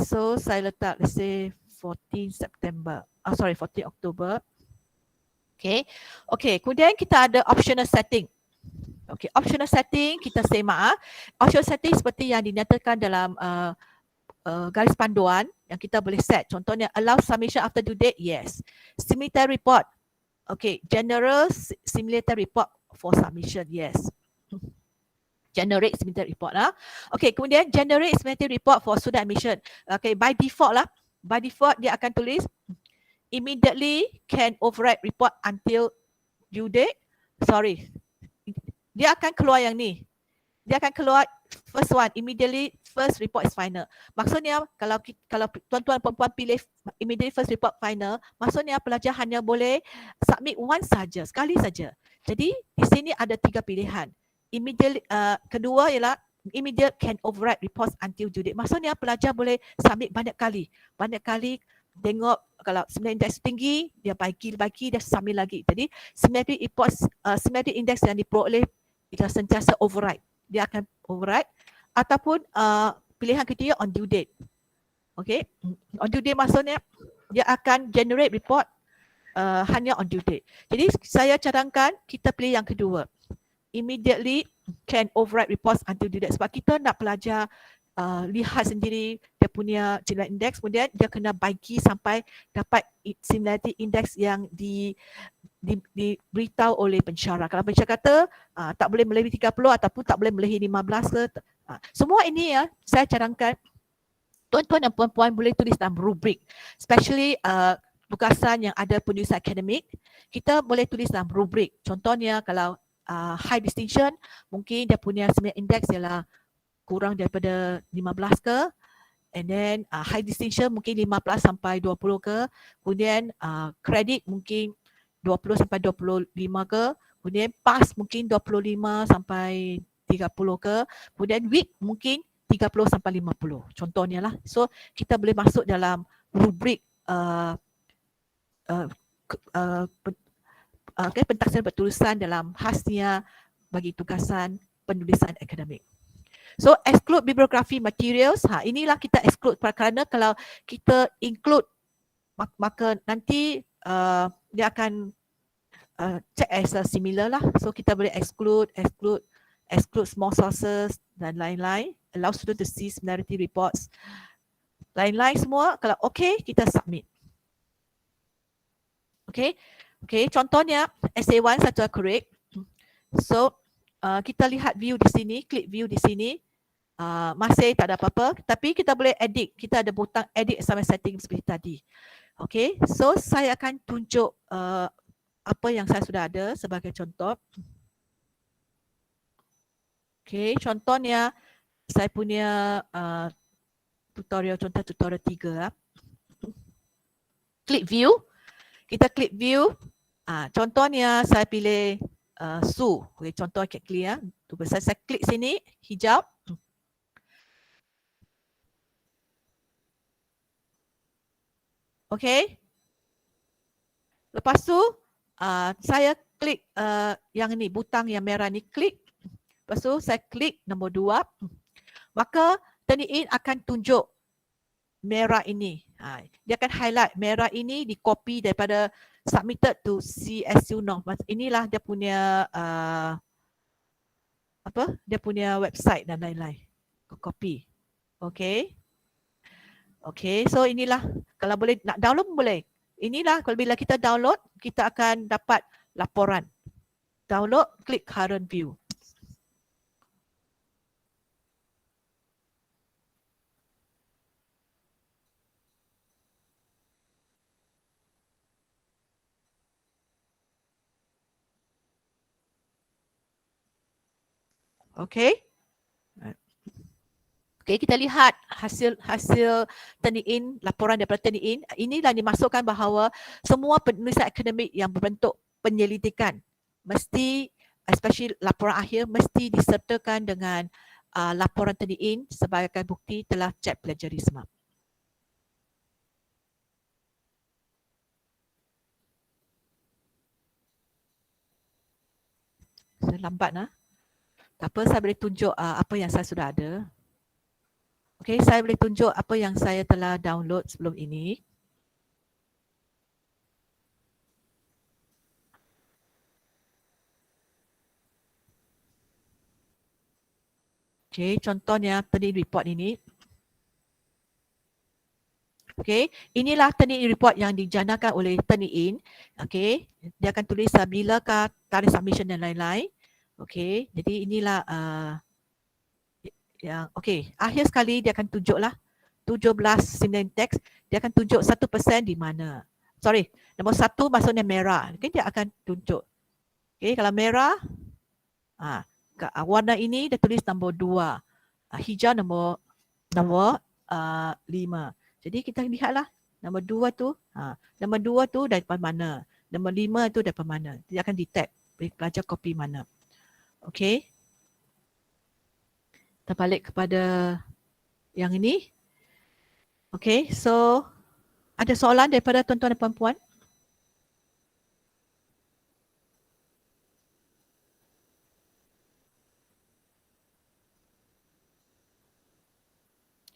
So saya letak let's say 14 Oktober. Okay. Okay, kemudian kita ada optional setting. Okay, optional setting kita semak. Optional setting seperti yang dinyatakan dalam garis panduan yang kita boleh set. Contohnya allow submission after due date, yes. Simultaneous report. Okay, general simultaneous report for submission, yes. Generate simultaneous report lah. Okay, kemudian generate simultaneous report for student admission. Okay, by default lah. By default dia akan tulis immediately can override report until due date. Sorry. Dia akan keluar yang ni. Dia akan keluar first one, immediately first report is final. Maksudnya kalau tuan-tuan perempuan pilih immediately first report final, maksudnya pelajar hanya boleh submit once saja, sekali saja. Jadi di sini ada 3 pilihan. Immediate kedua ialah immediate can override reports until due date. Maksudnya pelajar boleh submit banyak kali. Banyak kali tengok kalau sebenarnya indeks tinggi, dia bagi dia submit lagi. Jadi sebenarnya reports sebenarnya indeks yang diperoleh dia sentiasa override. Dia akan override ataupun pilihan ketiga on due date. Okay, on due date maksudnya dia akan generate report hanya on due date. Jadi saya cadangkan kita pilih yang kedua. Immediately can override reports until due date sebab kita nak pelajar lihat sendiri dia punya similarity index, kemudian dia kena bagi sampai dapat similarity index yang diberitahu oleh pensyarah. Kalau pensyarah kata tak boleh melebihi 30 ataupun tak boleh melebihi 15 ke, semua ini ya saya cadangkan tuan-tuan dan puan-puan boleh tulis dalam rubrik, especially tugasan yang ada penulisan akademik, kita boleh tulis dalam rubrik. Contohnya kalau high distinction, mungkin dia punya similarity index ialah kurang daripada 15 ke, and then high distinction mungkin 15 sampai 20 ke, kemudian credit mungkin 20 sampai 25 ke, kemudian pass mungkin 25 sampai 30 ke, kemudian week mungkin 30 sampai 50. Contohnya lah. So kita boleh masuk dalam rubrik pentaksaan bertulisan dalam khasnya bagi tugasan penulisan akademik. So exclude bibliography materials, inilah kita exclude kerana kalau kita include maka nanti dia akan check as a similar lah. So kita boleh exclude small sources dan lain-lain. Allow student to see similarity reports. Lain-lain semua, kalau okay, kita submit. Okay, contohnya essay 1 satu correct. So kita lihat view di sini, klik view di sini. Masih tak ada apa-apa, tapi kita boleh edit. Kita ada butang edit assignment setting seperti tadi. Okay, so saya akan tunjuk apa yang saya sudah ada sebagai contoh. Okay, contohnya saya punya tutorial, contoh tutorial 3. Klik view. Kita klik view. Contohnya saya pilih Sue. Okay, contoh clear. Saya klik sini, hijau. Okay. Lepas tu saya klik yang ni, butang yang merah ni, klik. Lepas tu saya klik nombor 2. Maka Turnitin akan tunjuk merah ini. Dia akan highlight merah ini, di copy daripada submitted to CSU North. Inilah dia punya dia punya website dan lain-lain. Copy. Okay. Okay, so inilah, kalau boleh nak download pun boleh. Inilah, kalau bila kita download, kita akan dapat laporan. Download, klik current view. Okay. Okay, kita lihat hasil Turnitin, laporan daripada Turnitin. Inilah dimasukkan bahawa semua penulisan akademik yang berbentuk penyelidikan mesti, especially laporan akhir, mesti disertakan dengan laporan Turnitin sebagai bukti telah cek plagiarisme. Saya lambat nah. Tak apa, saya boleh tunjuk apa yang saya sudah ada. Okay, saya boleh tunjuk apa yang saya telah download sebelum ini. Okay, contohnya Turnitin report ini. Okay, inilah Turnitin report yang dijanakan oleh Turnitin. Okay, dia akan tulis bilakah tarikh submission dan lain-lain. Okay, jadi inilah yang okey, akhir sekali dia akan tunjuklah 17 similarity index, dia akan tunjuk 1% di mana. Sorry, nombor 1 maksudnya merah. Okay, dia akan tunjuk. Okey, kalau merah warna ini dia tulis nombor 2. Hijau nombor 5. Jadi kita lihatlah nombor 2 tu, nombor 2 tu daripada mana? Nombor 5 tu daripada mana? Dia akan detect pelajar kopi mana. Okey. Kita balik kepada yang ini. Okay, so ada soalan daripada tuan-tuan dan puan-puan?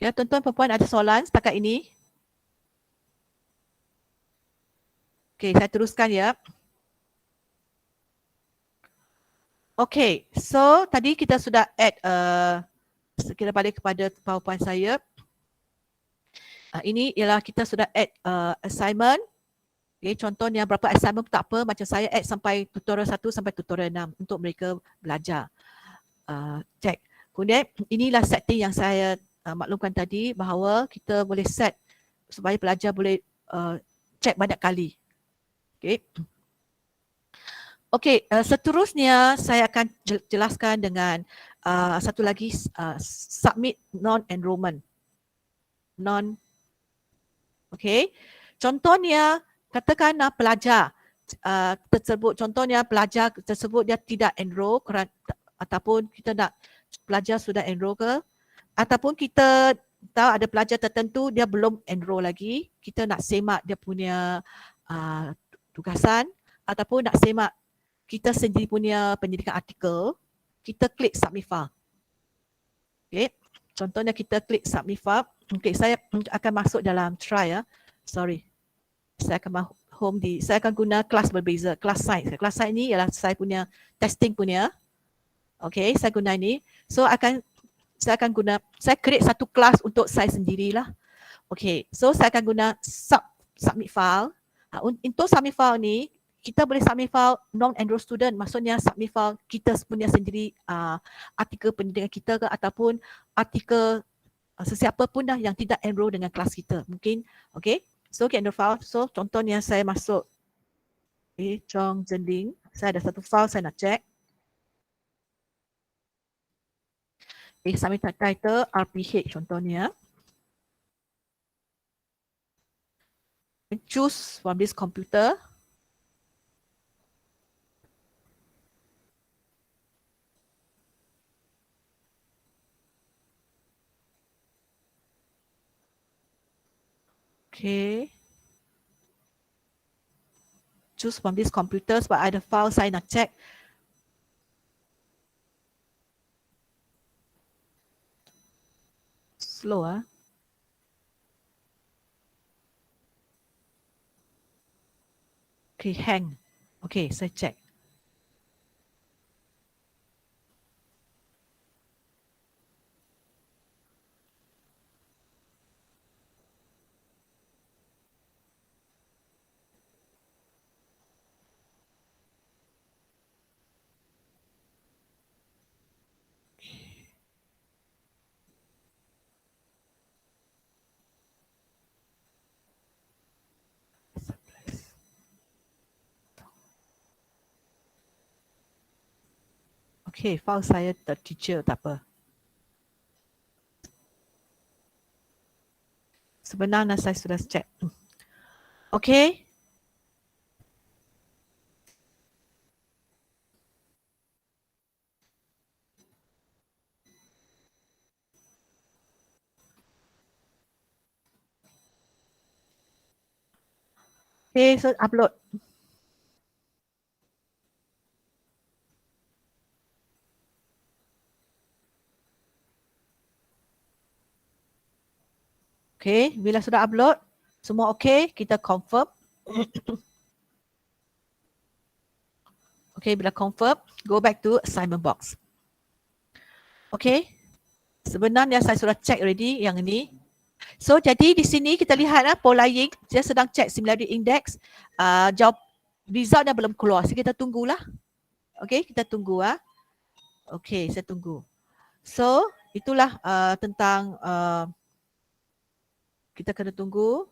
Ya, tuan-tuan dan puan-puan, ada soalan setakat ini? Okay, saya teruskan ya. Okay, so tadi kita sudah add kita balik kepada PowerPoint saya. Ini ialah kita sudah add assignment. Okay, contohnya berapa assignment tak apa, macam saya add sampai tutorial 1 sampai tutorial 6 untuk mereka belajar. Check. Kemudian inilah setting yang saya maklumkan tadi, bahawa kita boleh set supaya pelajar boleh check banyak kali. Okay. Okey, seterusnya saya akan jelaskan dengan satu lagi, submit non-enrollment. Okey, contohnya katakanlah pelajar tersebut, contohnya pelajar tersebut dia tidak enroll ataupun kita nak pelajar sudah enroll ke, ataupun kita tahu ada pelajar tertentu dia belum enroll lagi, kita nak semak dia punya tugasan ataupun nak semak kita sendiri punya pendidikan artikel, kita klik submit file. Okay. Contohnya kita klik submit file. Okay, saya akan masuk dalam try ya. Sorry. Saya akan saya akan guna kelas berbeza, kelas science. Kelas science ni ialah saya punya testing punya. Okay, saya guna ini. So saya akan guna, saya create satu kelas untuk saya sendirilah. Okay, so saya akan guna submit file. Untuk submit file ni, kita boleh submit file non-enrolled student, maksudnya submit file kita punya sendiri, artikel pendidikan kita ke ataupun artikel sesiapa pun dah yang tidak enroll dengan kelas kita. Mungkin, okay. So, enroll file. So, contohnya saya masuk, okay, Chong Zhending. Saya ada satu file saya nak check. Okay, submit title RPH contohnya. Choose from this computer. Okay. Choose from this computer sebab ada file saya nak check. Slow ah. Okay, hang. Okay, saya check. Okay, file saya teacher tak apa. Sebenarnya saya sudah check. Okay. Okay, so upload. Okay, bila sudah upload, semua okay, kita confirm. Okay, bila confirm, go back to assignment box. Okay, sebenarnya saya sudah check already yang ini. So, jadi di sini kita lihat polling, dia sedang check similarity index. Jawab resultnya belum keluar, so kita tunggulah. Okay, kita tunggu. Okay, saya tunggu. So, itulah tentang kita kena tunggu.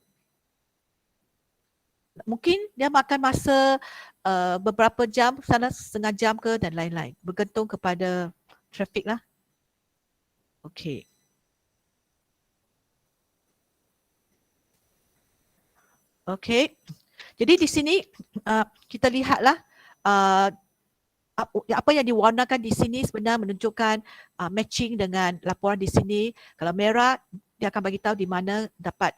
Mungkin dia makan masa beberapa jam, sana setengah jam ke dan lain-lain. Bergantung kepada traffic lah. Okay. Okay. Jadi di sini kita lihatlah apa yang diwarnakan di sini sebenarnya menunjukkan matching dengan laporan di sini. Kalau merah, dia akan bagi tahu di mana dapat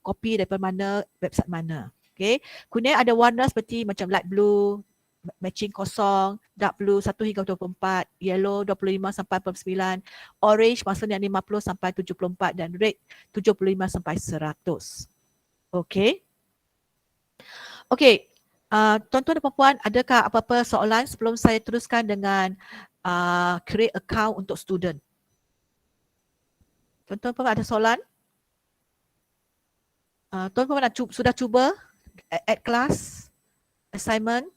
kopi daripada mana, website mana. Okay. Kemudian ada warna seperti macam light blue, matching kosong, dark blue 1 hingga 24, yellow 25 sampai 49, orange maksudnya 50 sampai 74 dan red 75 sampai 100. Okay. Okay. Tuan-tuan dan puan-puan, adakah apa-apa soalan sebelum saya teruskan dengan create account untuk student? Tuan-tuan dan puan-puan ada soalan? Tuan-tuan sudah cuba add class assignment?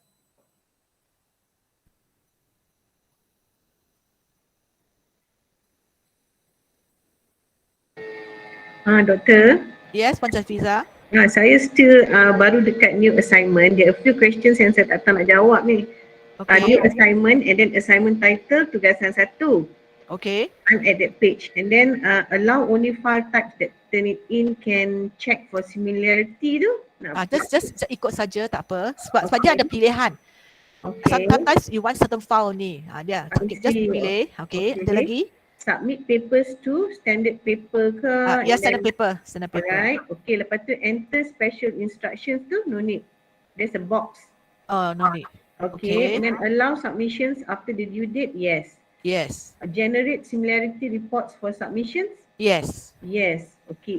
Doktor. Yes, Puan Shafiza. Saya still baru dekat new assignment. There are a few questions yang saya tak tahu nak jawab ni. New assignment and then assignment title tugasan 1. Okay. I'm at that page and then allow only file types that turn it in can check for similarity tu. Just ikut saja, tak apa. Sebab dia ada pilihan. Okay. Sometimes you want certain file ni. Dia just pilih. Okay. Ada lagi? Submit papers to standard paper ke? Ya, standard paper. Alright. Okay, lepas tu enter special instructions tu no need. There's a box. Oh, no need. Okay. And then allow submissions after the due date. Yes. Yes. Generate similarity reports for submissions. Yes. Yes. Okay.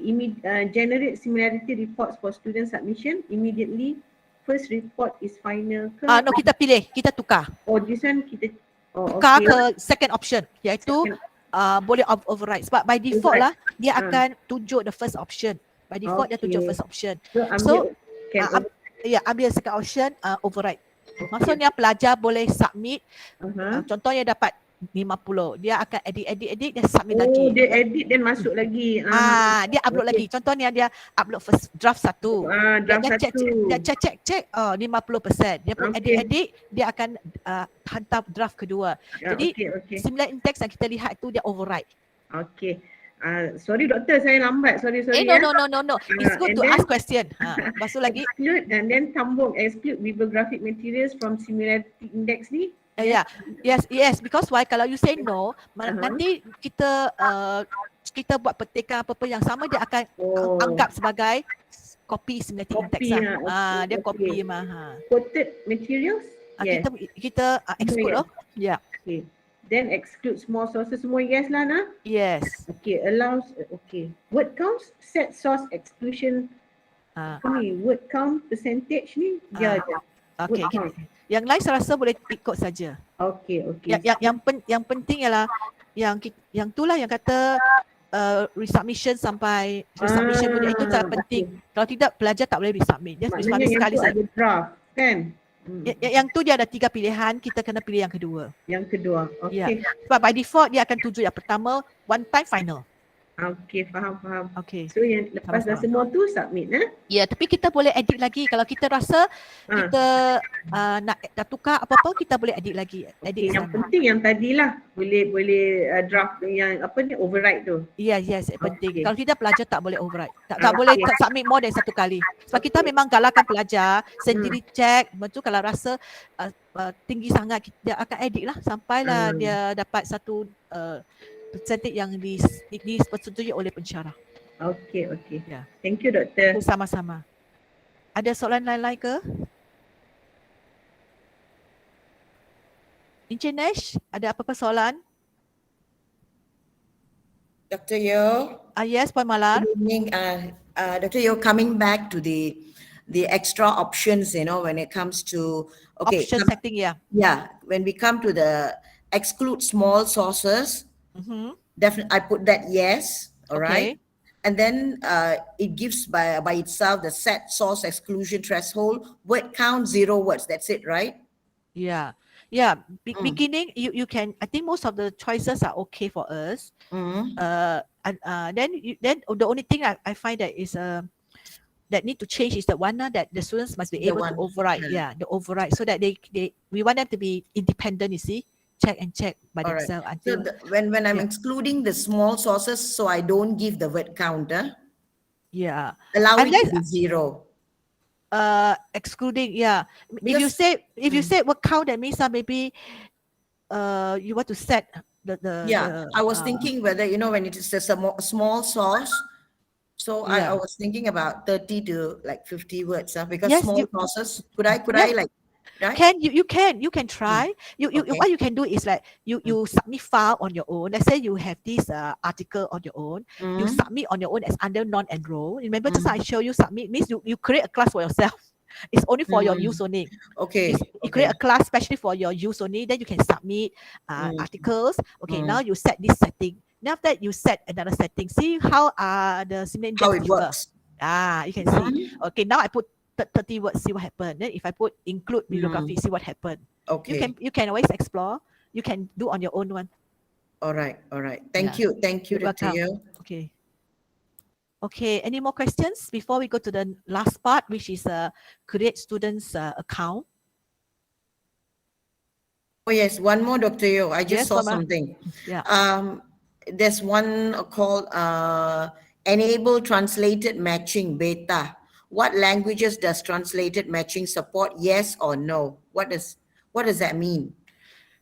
Generate similarity reports for student submission immediately. First report is final ke? No, kita pilih. Kita tukar. Oh, this one kita tukar ke second option, iaitu boleh override. Sebab by default lah dia akan tunjuk the first option. By default dia tunjuk first option. So ambil second option, override. Maksudnya pelajar boleh submit. Contohnya dapat 50, dia akan edit, dia submit lagi. Oh, dia edit dan masuk lagi. Dia upload lagi. Contohnya dia upload first draft 1. Dia check 50%. Dia pun edit, dia akan hantar draft kedua. Jadi similar index yang kita lihat tu dia override. Okay. Sorry doktor, saya lambat. Sorry. No. It's good to ask question. Lepas tu lagi. Exclude and then sambung exclude bibliographic materials from similarity index ni. Yes. Because why? Kalau you say no, nanti kita buat petikan apa-apa yang sama, dia akan anggap sebagai copy similarity index lah. Dia copy mah. Quoted materials? Kita exclude loh. Yeah. Okay. Then exclude small sources semua yes lah nah? Yes. Okay, allows, okay. Word counts, set source exclusion. Word count percentage ni dia je. Okay. Yang lain saya rasa boleh ikut saja. Okay. Yang penting ialah yang itulah yang kata resubmission sampai resubmission punya itu sangat penting. Kalau tidak pelajar tak boleh resubmit. Dia resubmit sekali saja. Ada draft kan? Yang tu dia ada 3 pilihan, kita kena pilih yang kedua. Okay. Sebab by default dia akan tunjuk yang pertama one time final. Okay, faham. Okay. So yang lepas dah semua tu submit Ya, tapi kita boleh edit lagi. Kalau kita rasa kita nak tukar apa-apa, kita boleh edit lagi. Yang penting yang tadilah boleh draft yang apa ni override tu. Yes, penting. Kalau tidak pelajar tak boleh override. Tak boleh submit more than satu kali. Sebab kita memang galakkan pelajar sendiri check. Betul, kalau rasa tinggi sangat dia akan edit lah sampailah dia dapat satu percentage yang disetujui oleh pensyarah. Okay. Ya. Thank you doktor. Sama-sama. Ada soalan lain-lain ke? Encik Nash, ada apa-apa soalan? Dr. Yeo. Yes, Puan Malar. Good evening. Dr. Yeo, coming back to the extra options, when it comes to option setting, Yeah, when we come to the exclude small sources, definitely I put that yes, all right. And then it gives by itself the set source exclusion threshold, word count 0 words, that's it, right? Yeah. Beginning you can, I think most of the choices are okay for us. Then the only thing I find that is that need to change is the one that the students must be able to override. The override, so that we want them to be independent, you see. Check by themselves. So when I'm excluding the small sources, so I don't give the word counter. Allowing it to be 0. Excluding, Because if you say word count, that means maybe you want to set the I was thinking whether when it is a small source, so I was thinking about 30 to like 50 words, because small sources. Could I like? Right? You can try. What you can do is like you submit file on your own. Let's say you have this article on your own. You submit on your own as under non-enroll. Remember just I show you submit means you create a class for yourself. It's only for your use only. You create a class especially for your use only. Then you can submit articles. Now you set this setting. Then after that you set another setting. See how the similar index how it works. You can see. Okay, now I put 30 words, see what happened. Then if I put include bibliography, see what happened. Okay. You can always explore. You can do on your own one. All right. Yeah. Thank you, You're Dr. welcome. Yeo. Okay. Okay, any more questions before we go to the last part, which is create students account? Oh yes, one more, Dr. Yeo. I just Yes, saw Mama. something. Yeah. There's one called enable translated matching beta. What languages does translated matching support? Yes or no? What does that mean?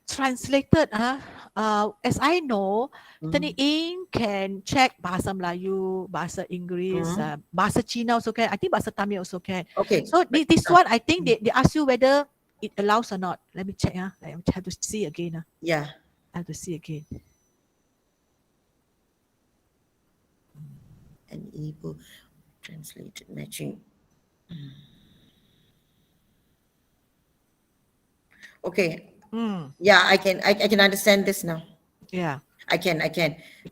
Translated, as I know, Turnitin can check bahasa Melayu, bahasa Inggeris, bahasa Cina also can. I think bahasa Tamil also can. Okay. So this one, I think they ask you whether it allows or not. Let me check. I have to see again. Yeah. I have to see again. Enable translated matching. Okay. Yeah, I can understand this now. Yeah. I can. Let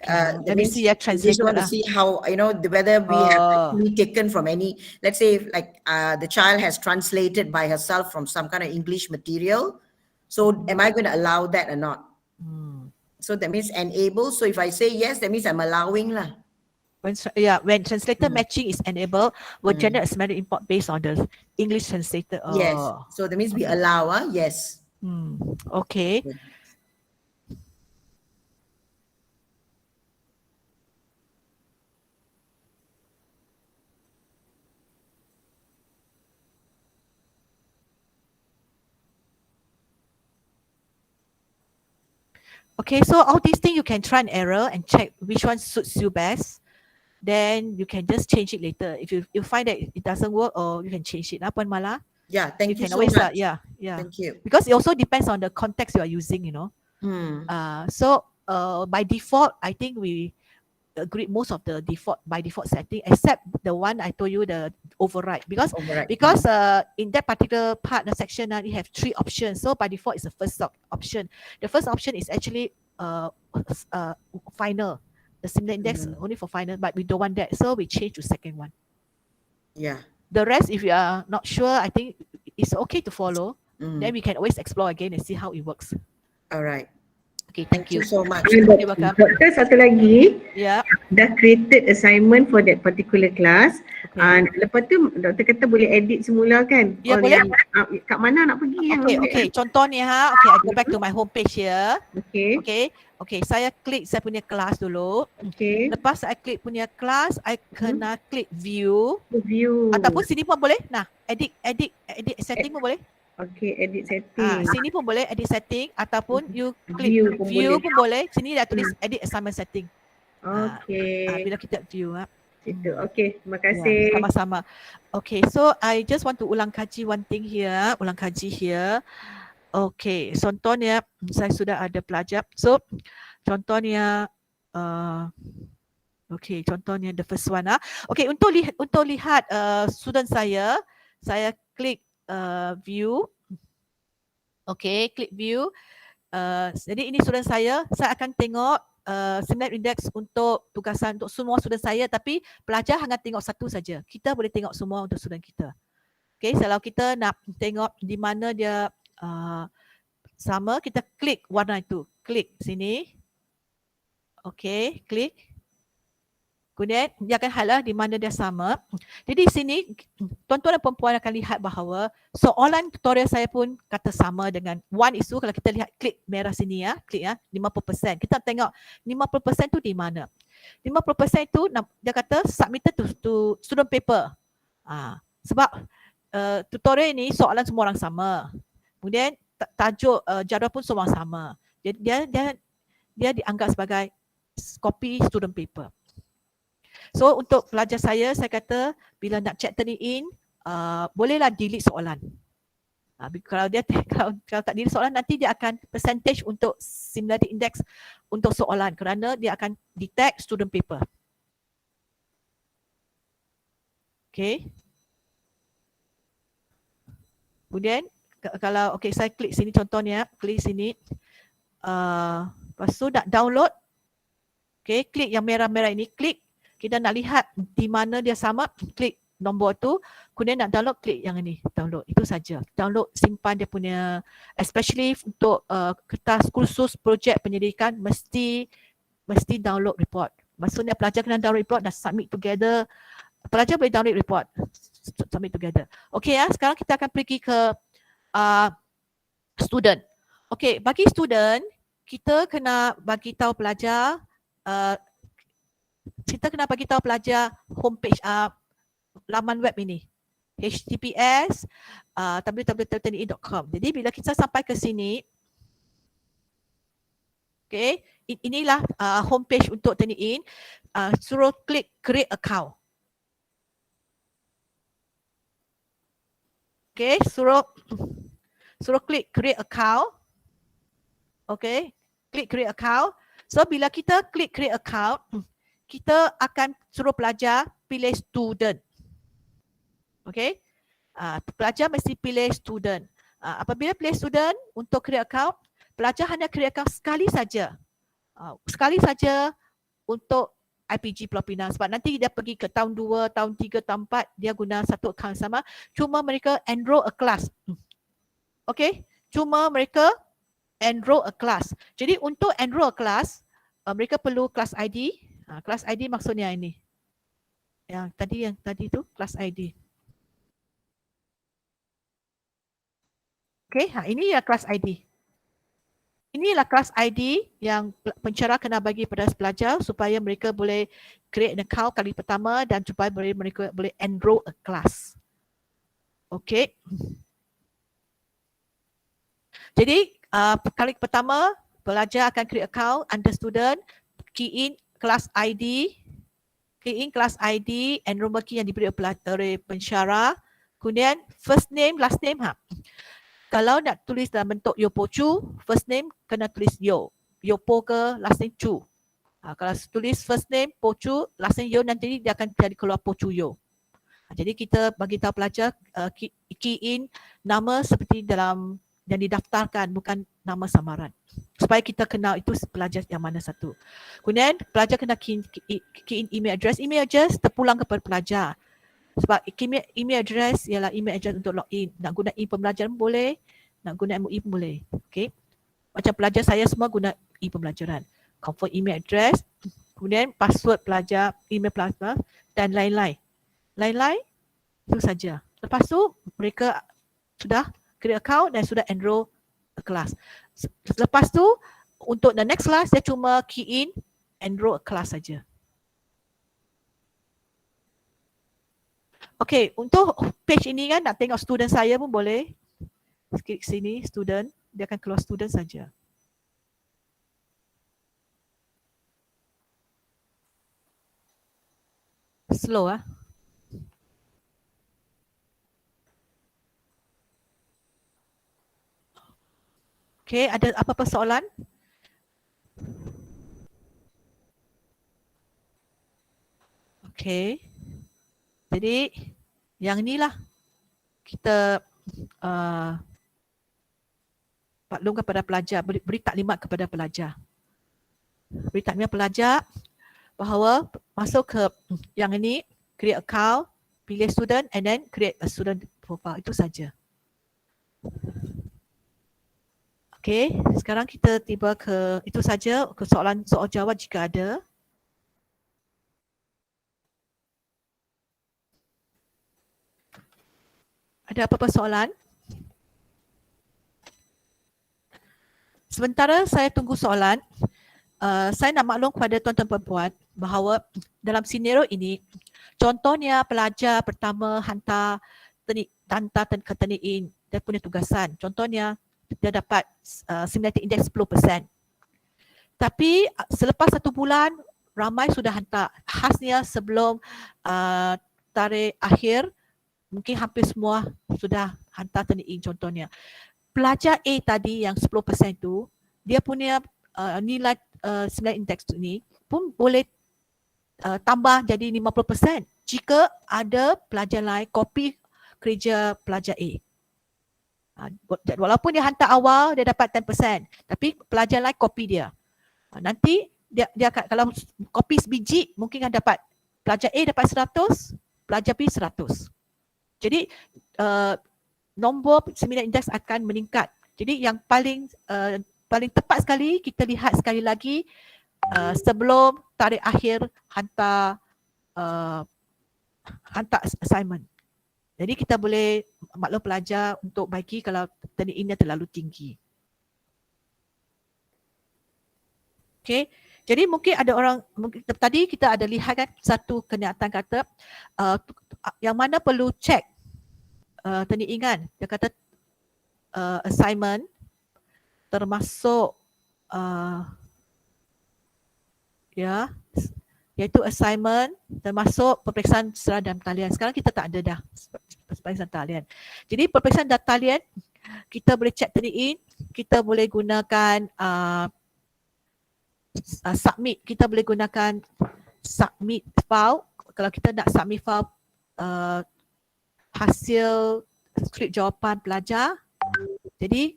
That me means see. I just want to see how, whether we have actually taken from any, let's say like the child has translated by herself from some kind of English material. So am I going to allow that or not? So that means enable. So if I say yes, that means I'm allowing lah. When translator matching is enabled, we'll generate a semantic import based on the English translator. Yes. So that means we allow, yes. Okay. Yeah. Okay, so all these things you can try and error and check which one suits you best. Then you can just change it later. If you find that it doesn't work, or you can change it. Puan Mala? Yeah, thank you can so always, much. Yeah. Thank you. Because it also depends on the context you are using, So by default, I think we agreed most of the by default setting, except the one I told you, the override. Because in that particular part, the section, you have 3 options. So by default, it's the first option. The first option is actually final. The similar index only for final, but we don't want that. So we change to second one. Yeah. The rest, if you are not sure, I think it's okay to follow. Then we can always explore again and see how it works. All right. Okay, thank you so much. You're welcome. Doktor, satu lagi. Yeah. Dah created assignment for that particular class. Lepas tu doktor kata boleh edit semula kan? Ya, boleh. Kat mana nak pergi? Okay. Contohnya okay, I go back to my homepage here. Okay, saya klik saya punya kelas dulu. Okay. Lepas saya klik punya kelas, I kena klik view. Ataupun sini pun boleh. Nah, edit setting pun boleh. Okay, edit setting. Sini pun boleh edit setting, ataupun you klik view pun boleh. Sini dah tulis edit assignment setting. Okay. Bila kita view. Itu. Okay, terima kasih. Sama-sama. Okay, so I just want to ulang kaji one thing here. Okay, contohnya saya sudah ada pelajar. So, contohnya contohnya the first one. Okay, untuk lihat student saya klik view. Okay, klik view. Jadi ini student saya akan tengok similar index untuk tugasan untuk semua student saya, tapi pelajar hanya tengok satu saja. Kita boleh tengok semua untuk student kita. Okay, kalau kita nak tengok di mana dia sama, kita klik warna itu. Klik sini. Okay, klik. Kemudian dia akan highlight di mana dia sama. Jadi di sini tuan-tuan dan perempuan akan lihat bahawa soalan tutorial saya pun kata sama dengan 1 isu. Kalau kita lihat klik merah sini klik 50%. Kita tengok 50% tu di mana. 50% itu dia kata submitted to student paper. Sebab tutorial ini soalan semua orang sama. Kemudian tajuk jadual pun semua sama. Dia dianggap sebagai copy student paper. So untuk pelajar saya kata bila nak check Turnitin, bolehlah delete soalan. Kalau tak delete soalan, nanti dia akan percentage untuk similarity index untuk soalan, kerana dia akan detect student paper. Okay. Kemudian kalau saya klik sini contohnya, klik sini. Lepas tu nak download. Okay, klik yang merah-merah ini, klik. Kita nak lihat di mana dia sama, klik nombor tu. Kemudian nak download, klik yang ini, download. Itu saja. Download, simpan dia punya, especially untuk kertas kursus projek penyelidikan, mesti download report. Maksudnya pelajar kena download report dan submit together. Pelajar boleh download report, submit together. Okey ya, sekarang kita akan pergi ke student. Okey, bagi student, kita kena bagi tahu pelajar, homepage laman web ini. https www.tni.com. Jadi bila kita sampai ke sini, okey, inilah homepage untuk TNI. Suruh klik create account. Okey, suruh klik create account. Okey, klik create account. So bila kita klik create account, kita akan suruh pelajar pilih student. Okey, pelajar mesti pilih student. Apabila pilih student untuk create account, pelajar hanya create account sekali saja. Sekali saja untuk IPG Pulau Pinang, sebab nanti dia pergi ke tahun 2, tahun 3, tahun 4, dia guna satu account sama. Cuma mereka enroll a class. Okey, cuma mereka enroll a class. Jadi untuk enroll a class, mereka perlu class ID. Class ID maksudnya ini. Yang tadi tu class ID. Okey, ini ya class ID. Inilah kelas ID yang pencerah kena bagi pada pelajar supaya mereka boleh create an account kali pertama dan supaya mereka boleh enroll a class. Okey. Jadi kali pertama pelajar akan create account under student, key in class ID, enrollment key yang diberi oleh pensyarah, kemudian first name, last name. Kalau nak tulis dalam bentuk Yopo Chu, first name kena tulis Yo. Yopo ke last name Chu. Kalau tulis first name Po Chu, last name Yo, nanti dia akan jadi keluar Po Chu Yo. Jadi kita bagi tahu pelajar key in nama seperti dalam yang didaftarkan, bukan nama samaran. Supaya kita kenal itu pelajar yang mana satu. Kemudian pelajar kena key in email address. Email address terpulang kepada pelajar. Sebab email address ialah email address untuk login. Nak guna e-pembelajaran boleh, nak guna MOE pun boleh. Okay. Macam pelajar saya semua guna e-pembelajaran. Confirm email address, kemudian password pelajar, email pelajar dan lain-lain. Lain-lain itu saja. Lepas tu mereka sudah create account dan sudah enroll a class. Lepas tu untuk the next class dia cuma key in enroll a class saja. Okey, untuk page ini kan nak tengok student saya pun boleh. Klik sini student, dia akan keluar student saja. Slow ah. Okey, ada apa-apa soalan? Okey. Jadi yang inilah kita maklumkan kepada pelajar, beri taklimat kepada pelajar. Beri taklimat pelajar bahawa masuk ke yang ini, create account, pilih student and then create a student profile. Itu saja. Okey, sekarang kita tiba ke itu saja, ke soal jawab jika ada. Ada apa-apa soalan? Sementara saya tunggu soalan, saya nak maklum kepada tuan-tuan perempuan bahawa dalam senario ini, contohnya pelajar pertama hantar ke TNI dia punya tugasan. Contohnya dia dapat similarity index 10%. Tapi selepas 1 bulan, ramai sudah hantar. Khasnya sebelum tarikh akhir, mungkin hampir semua sudah hantar TNI contohnya. Pelajar A tadi yang 10% tu, dia punya nilai similarity index ini pun boleh tambah jadi 50% jika ada pelajar lain copy kerja pelajar A. Walaupun dia hantar awal, dia dapat 10%. Tapi pelajar lain copy dia. Nanti dia akan, kalau copy sebiji, mungkin akan dapat pelajar A dapat 100, pelajar B 100. Jadi nombor seminar indeks akan meningkat. Jadi yang paling tepat sekali kita lihat sekali lagi sebelum tarikh akhir hantar assignment. Jadi kita boleh maklum pelajar untuk bagi kalau turn-in-nya terlalu tinggi. Okay. Jadi mungkin ada orang, tadi kita ada lihat kan satu kenyataan kata yang mana perlu check turn-in kan. Dia kata assignment termasuk iaitu assignment termasuk peperiksaan secara dan talian. Sekarang kita tak ada dah peperiksaan talian. Jadi peperiksaan dan talian kita boleh check turn-in, kita boleh gunakan submit, kita boleh gunakan submit file. Kalau kita nak submit file hasil skrip jawapan pelajar, jadi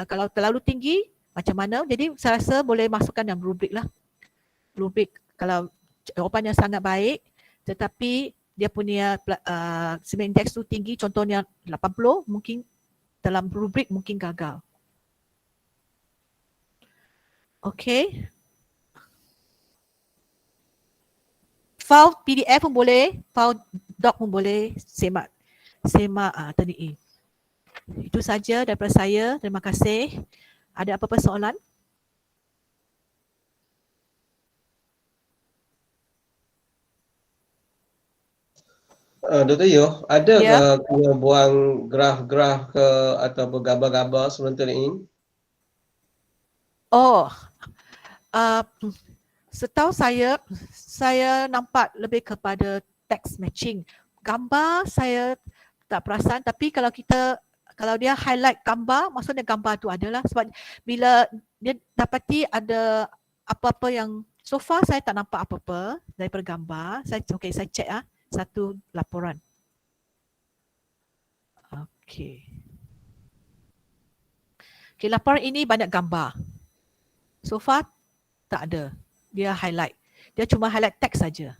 kalau terlalu tinggi macam mana, jadi saya rasa boleh masukkan dalam rubrik lah. Rubrik kalau jawapannya sangat baik tetapi dia punya seminar indeks tu tinggi, contohnya 80, mungkin dalam rubrik mungkin gagal. Okay. File PDF pun boleh, file doc pun boleh, semak turn-in. Itu saja daripada saya. Terima kasih. Ada apa-apa soalan? Dr. Yo, ada Ya. ke kena buang graf-graf ke atau gambar-gambar sebelum turn-in? Oh, setahu saya nampak lebih kepada text matching. Gambar saya tak perasan, tapi kalau dia highlight gambar, maksudnya gambar tu adalah sebab bila dia dapati ada apa-apa yang so far saya tak nampak apa-apa daripada gambar. Saya check satu laporan. Okay, laporan ini banyak gambar. So far tak ada. Dia highlight. Dia cuma highlight teks saja.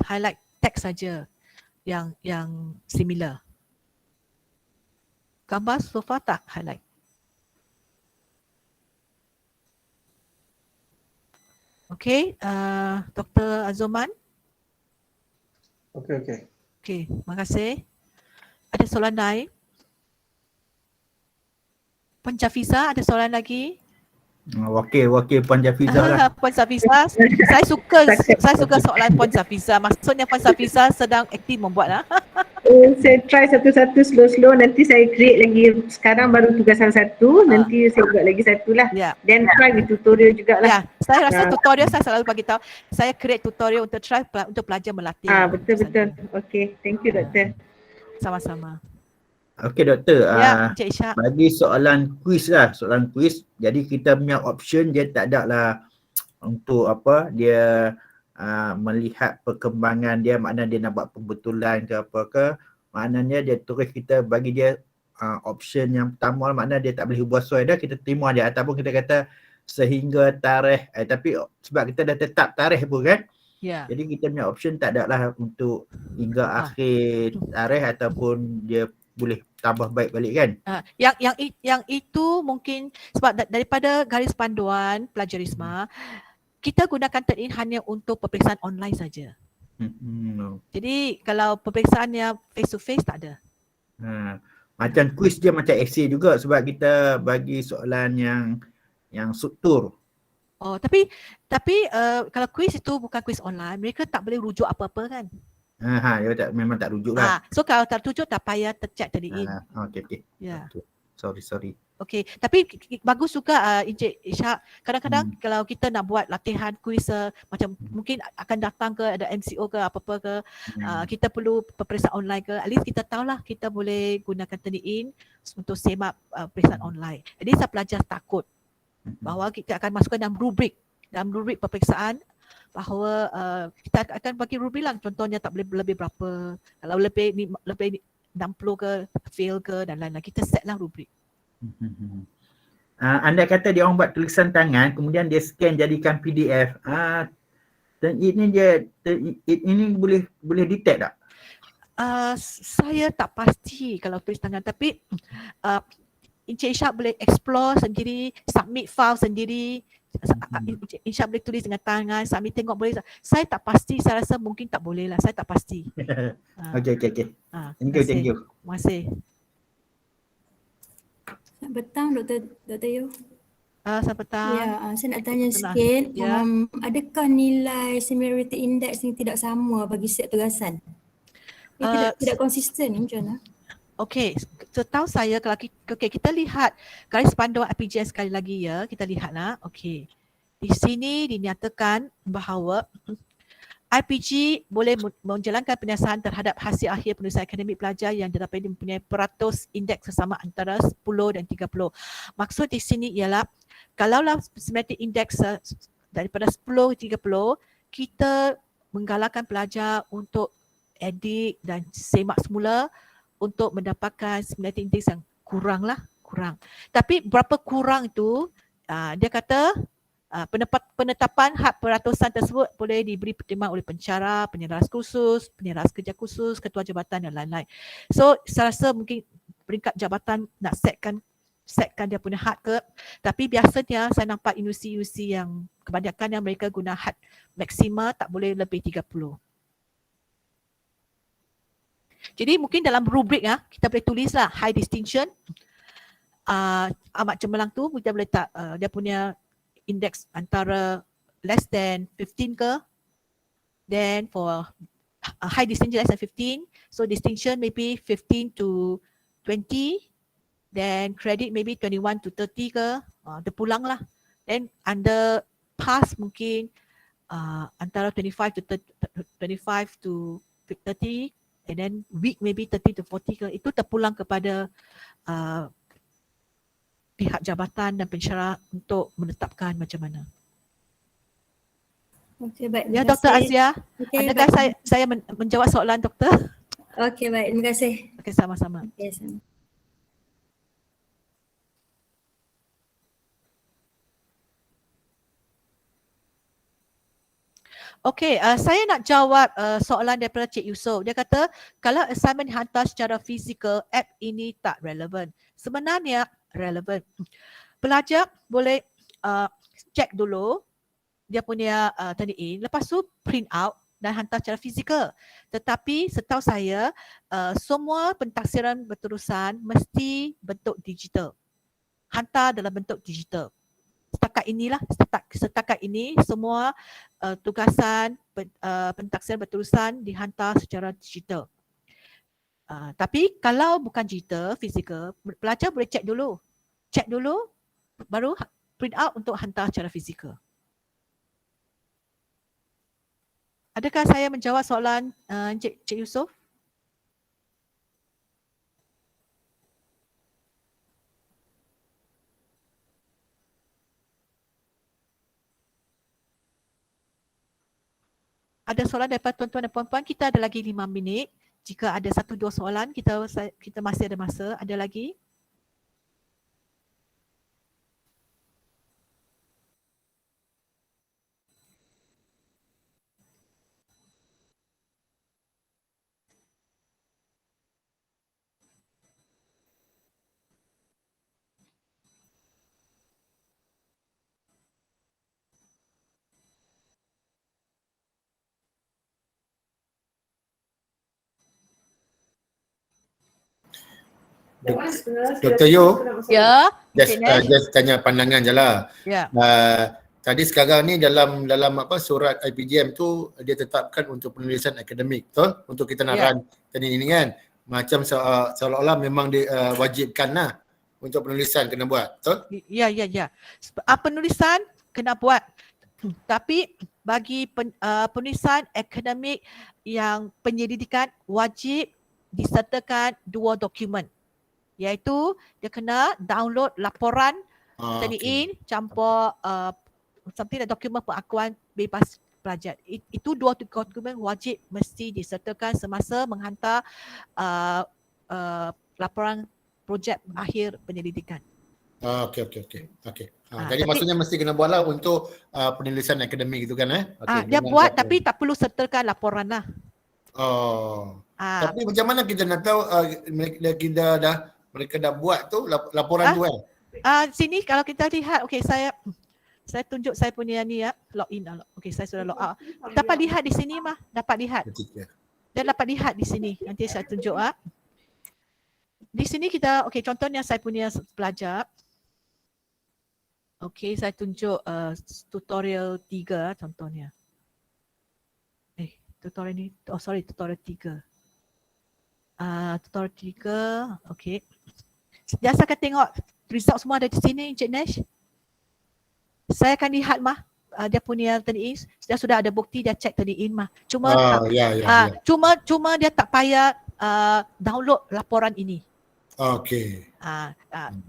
Highlight teks saja yang similar. Gambar so far tak highlight. Okay, Dr. Azuman. Okay. Okay, terima kasih. Ada soalan lain? Puan Jafiza, ada soalan lagi? Wakil Puan Jafiza lah. Puan Safiza, saya suka soalan Puan Safiza. Maksudnya Puan Safiza sedang aktif membuat lah. Saya try satu-satu slow-slow, nanti saya create lagi. Sekarang baru tugasan satu, nanti saya buat lagi satu lah. Then try with tutorial jugalah. Saya rasa tutorial saya selalu bagi tahu. Saya create tutorial untuk try untuk pelajar melatih. Betul. Okay, thank you doktor. Sama-sama. Okey doktor, Encik Ishak. bagi soalan kuis. Jadi kita punya option dia tak ada lah untuk dia melihat perkembangan dia, maknanya dia nak buat pembetulan ke apa ke, maknanya dia tulis kita bagi dia option yang pertama, maknanya dia tak boleh ubah soal dah, kita terima dia, ataupun kita kata sehingga tarikh, tapi sebab kita dah tetap tarikh pun kan. Jadi kita punya option tak ada lah untuk hingga akhir tarikh ataupun dia boleh tambah baik balik kan. Yang itu mungkin sebab daripada garis panduan plagiarisme, kita gunakan turn-in hanya untuk peperiksaan online saja. Jadi kalau peperiksaannya face to face tak ada. Macam kuis dia macam essay juga sebab kita bagi soalan yang struktur. Oh, tapi kalau kuis itu bukan kuis online, mereka tak boleh rujuk apa-apa kan? Dia memang tak rujuk lah. So kalau tak rujuk tak payah tercek turn-in. Okey. Ya. Sorry. Okey, tapi bagus juga Encik Ishak. Kadang-kadang kalau kita nak buat latihan kuis macam mungkin akan datang ke ada MCO ke apa-apa ke, kita perlu peperiksaan online ke, at least kita tahulah kita boleh gunakan turn-in untuk semak peperiksaan online. Jadi saya pelajar takut bahawa kita akan masukkan dalam rubrik peperiksaan bahawa kita akan bagi rubrik lah, contohnya tak boleh lebih berapa, kalau lebih 60 ke fail ke dan lain-lain, kita set lah rubrik. Anda kata dia orang buat tulisan tangan kemudian dia scan jadikan PDF. turn in ni dia turn in ini boleh detect tak? Saya tak pasti kalau tulis tangan, tapi Encik Ishak boleh explore sendiri, submit file sendiri. Encik Ishak boleh tulis dengan tangan, submit tengok boleh. Saya tak pasti, saya rasa mungkin tak boleh lah, saya tak pasti. Okey. Thank you. Terima kasih. Selamat petang Dr. Yu. Selamat petang. Ya, saya nak tanya Tenang. sikit, Ya. adakah nilai similarity index ni tidak sama bagi setiap tugasan? Dia tidak konsisten macam mana? Okey, setahu saya kalau kita lihat garis panduan IPGM sekali lagi ya, kita lihatlah. Okey. Di sini dinyatakan bahawa IPG boleh menjalankan penyiasatan terhadap hasil akhir penulisan akademik pelajar yang didapati mempunyai peratus indeks sesama antara 10 dan 30. Maksud di sini ialah kalaulah similarity index daripada 10 ke 30, kita menggalakkan pelajar untuk edit dan semak semula untuk mendapatkan similarity index yang kurang. Tapi berapa kurang itu, dia kata penetapan had peratusan tersebut boleh diberi pertimbangan oleh pencara, penyeras khusus, penyeras kerja khusus, ketua jabatan dan lain-lain. So saya rasa mungkin peringkat jabatan nak setkan dia punya had ke, tapi biasanya saya nampak universiti yang kebanyakan yang mereka guna had maksima tak boleh lebih 30. Jadi mungkin dalam rubrik kita boleh tulislah high distinction, amat cemerlang tu kita boleh tak dia punya index antara less than 15 ke, then for high distinction less than 15, so distinction maybe 15 to 20, then credit maybe 21 to 30 ke, dia pulang lah. Then under pass mungkin antara 25 to 30, and then week maybe 30 to 40 ke, itu terpulang kepada pihak jabatan dan pensyarah untuk menetapkan macam mana. Okey, baik. Ya, Dr. Azia, adakah saya menjawab soalan doktor? Okey, baik. Terima kasih. Okey, sama-sama. Okey, sama. Okey, saya nak jawab soalan daripada Cik Yusof. Dia kata, kalau assignment dihantar secara fizikal, app ini tak relevan. Sebenarnya relevan. Pelajar boleh check dulu dia punya turn in, lepas tu print out dan hantar secara fizikal. Tetapi setahu saya, semua pentaksiran berterusan mesti bentuk digital. Hantar dalam bentuk digital. Setakat ini semua tugasan pentaksiran berterusan dihantar secara digital. Tapi kalau bukan digital, fizikal, pelajar boleh check dulu baru print out untuk hantar secara fizikal. Adakah saya menjawab soalan Cik Yusof? Ada soalan daripada tuan-tuan dan puan-puan, kita ada lagi 5 minit. Jika ada 1-2 soalan, kita masih ada masa. Ada lagi? Dr. Yo, Ya. just tanya pandangan je lah. Ya. Tadi sekarang ni dalam surat IPGM tu dia tetapkan untuk penulisan akademik, betul? Untuk kita nak run ini kan. Macam seolah-olah memang diwajibkan lah untuk penulisan kena buat, betul? Ya. Penulisan kena buat. Tapi bagi penulisan akademik yang penyelidikan wajib disertakan 2 dokumen. Iaitu dia kena download laporan turn in campur something dokumen pengakuan bebas pelajar. Itu 2 dokumen wajib mesti disertakan semasa menghantar laporan projek akhir penyelidikan. Okey. Jadi maksudnya mesti kena buat lah untuk penulisan akademik gitu kan Dia buat tapi tak perlu sertakan laporan lah. Tapi macam mana kita nak tahu mereka dah buat tu laporan tu Sini kalau kita lihat, okey saya tunjuk saya punya ni login dah. Okey, saya sudah log out. Dapat lihat di sini dapat lihat. Dan dapat lihat di sini. Nanti saya tunjuk Di sini kita contohnya saya punya pelajar. Okey, saya tunjuk tutorial 3 contohnya. Tutorial ni tutorial 3. Tutorial 3, okey. Biasa akan tengok result semua ada di sini, Encik Nash. Saya akan lihat dia punya turn-in, dia sudah ada bukti dia check turn-in Cuma cuma dia tak payah download laporan ini. Okey.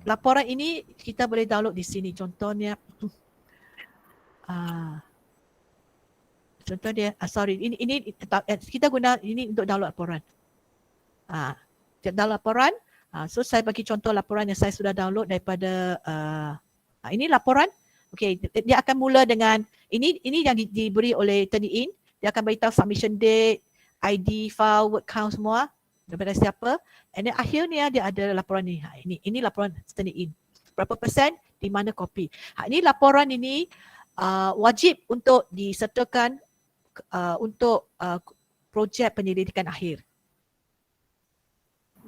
Laporan ini kita boleh download di sini. Contohnya ini kita guna ini untuk download laporan. Download laporan. So saya bagi contoh laporan yang saya sudah download daripada ini laporan. Okey, dia akan mula dengan ini yang diberi oleh turn-in. Dia akan beritahu submission date, ID, file, word count semua daripada siapa. And then akhirnya dia ada laporan ni. Ini laporan turn-in. Berapa persen, di mana kopi. Ini laporan ini wajib untuk disertakan untuk projek penyelidikan akhir.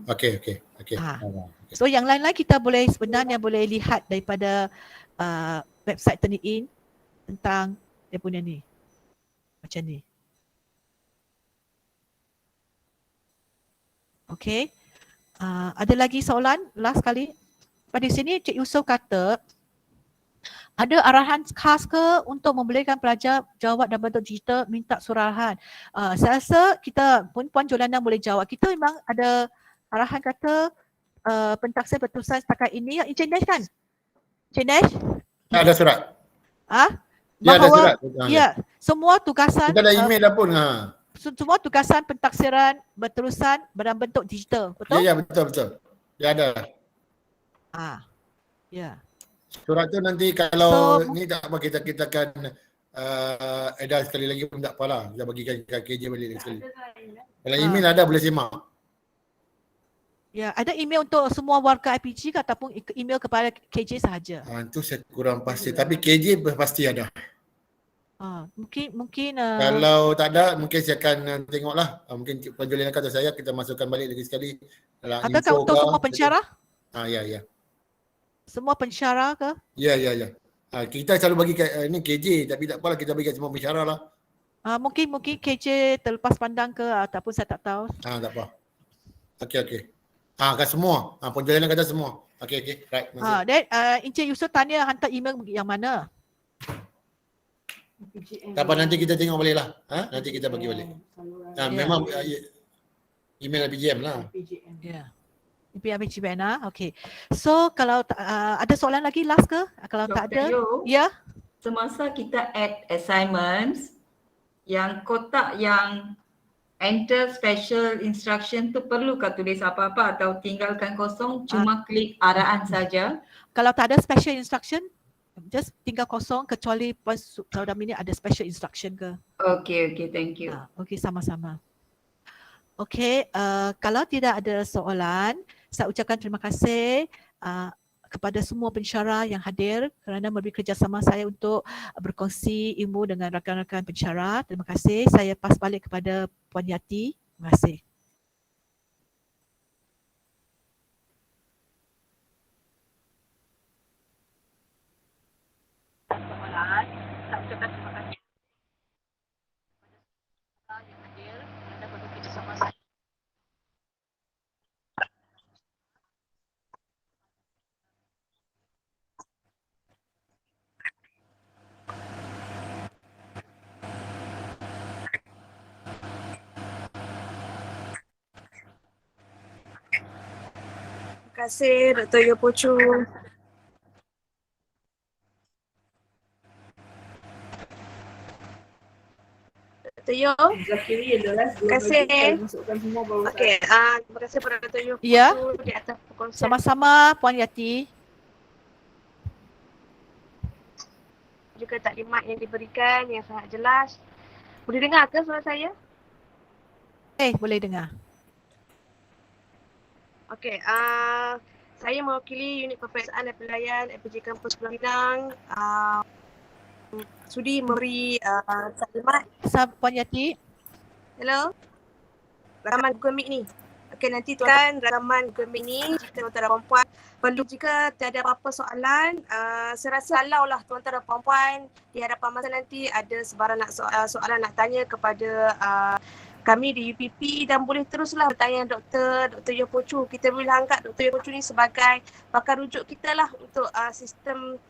Okey. So yang lain-lain kita sebenarnya boleh lihat daripada website turn-in tentang dia punya ni. Macam ni. Okey. Ada lagi soalan? Last kali. Pada sini Cik Yusof kata ada arahan khas ke untuk membolehkan pelajar jawab dalam bentuk digital minta surahan? Saya rasa kita Puan Jolana boleh jawab. Kita memang ada arahan kata pentaksir bertulisan setakat ini. Encik Nash kan? Encik Nash? Ada surat. Bahawa, ada surat. Semua tugasan. Kita ada email dah pun. Semua tugasan pentaksiran berterusan dalam bentuk digital. Betul? Ya, betul. Dia ada. Ya. Surat tu nanti kalau ni tak apa kita akan edar sekali lagi pun tak apalah. Kita bagikan ke KJ balik lagi sekali. Kalau email ada boleh simak. Ya, ada email untuk semua warga IPG ke ataupun email kepada KJ sahaja? Itu saya kurang pasti. Tapi KJ pasti ada. Mungkin kalau tak ada mungkin saya akan tengoklah. Mungkin Puan Jolina kata saya kita masukkan balik lagi sekali. Adakah untuk semua pensyarah? Ya. Semua pensyarah ke? Ya. Kita selalu bagi ni KJ tapi tak apalah kita bagi kat semua pensyarah lah. Mungkin KJ terlepas pandang ke ataupun saya tak tahu. Tak apa. Okey. Kat semua. Puan Jolina kata semua. Okey. Right. Then Encik Yusof tanya hantar email yang mana? Tak apa, nanti kita tengok balik lah. Nanti kita bagi balik. Memang email PGM lah. Ya. PGM okey. So kalau ada soalan lagi last ke? Kalau Dr. tak ada, Yo, semasa kita add assignments, yang kotak yang enter special instruction tu perlukah tulis apa-apa atau tinggalkan kosong, cuma klik arahan saja? Kalau tak ada special instruction, just tinggal kosong kecuali dalam ini ada special instruction ke. Okay, thank you. Okey, sama-sama. Okey, kalau tidak ada soalan, saya ucapkan terima kasih kepada semua pensyarah yang hadir kerana memberi kerjasama saya untuk berkongsi ilmu dengan rakan-rakan pensyarah. Terima kasih. Saya pas balik kepada Puan Yati. Terima kasih. Saya ucapkan terima kasih kepada yang hadir kerana memberi kerjasama saya. Terima kasih Dr. Yopochu. Dr. Yo. Terima kasih. Okey, terima kasih kepada Dr. Yopochu Ya. di atas perkongsian. Sama-sama Puan Yati. juga taklimat yang diberikan yang sangat jelas. Boleh dengar ke suara saya? Boleh dengar. Okey, saya mewakili unit peperiksaan dan penilaian FPJ Kampus Pulau Pinang. Sudi memberi taklimat. Puan Yati. Hello. Rakaman Google Meet ni. Okey, nanti tuan rakaman Google Meet ni jika tuan-tuan dan puan perlu, jika tiada apa-apa soalan, saya rasa kalau lah tuan-tuan dan puan di hadapan masa nanti ada sebarang soalan nak tanya kepada kami di UPP, dan boleh teruslah bertanya Dr. Yo Po Chu. Kita boleh anggap Dr. Yo Po Chu ni sebagai pakar rujuk kita lah untuk sistem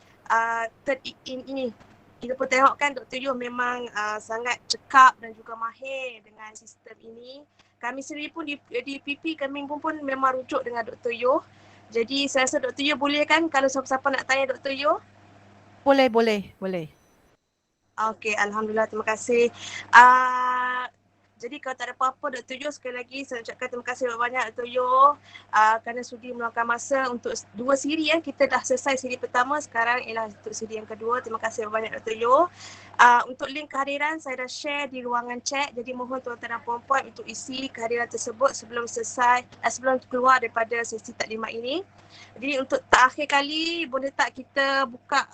third in ini. Kita pun tengok kan Dr. Yo memang sangat cekap dan juga mahir dengan sistem ini. Kami sendiri pun di UPP, kami pun memang rujuk dengan Dr. Yo. Jadi saya rasa Dr. Yo boleh kan kalau siapa-siapa nak tanya Dr. Yo? Boleh. Okey, Alhamdulillah, terima kasih. Jadi kalau tak ada apa-apa Dr. Yo, sekali lagi saya ucapkan terima kasih banyak Dr. Yo kerana sudi meluangkan masa untuk 2 siri ya. Kita dah selesai siri pertama, sekarang ialah untuk siri yang kedua. Terima kasih banyak Dr. Yo. Untuk link kehadiran saya dah share di ruangan chat, jadi mohon tuan-tuan dan puan-puan untuk isi kehadiran tersebut sebelum keluar daripada sesi taklimat ini. Jadi untuk terakhir kali, boleh tak kita buka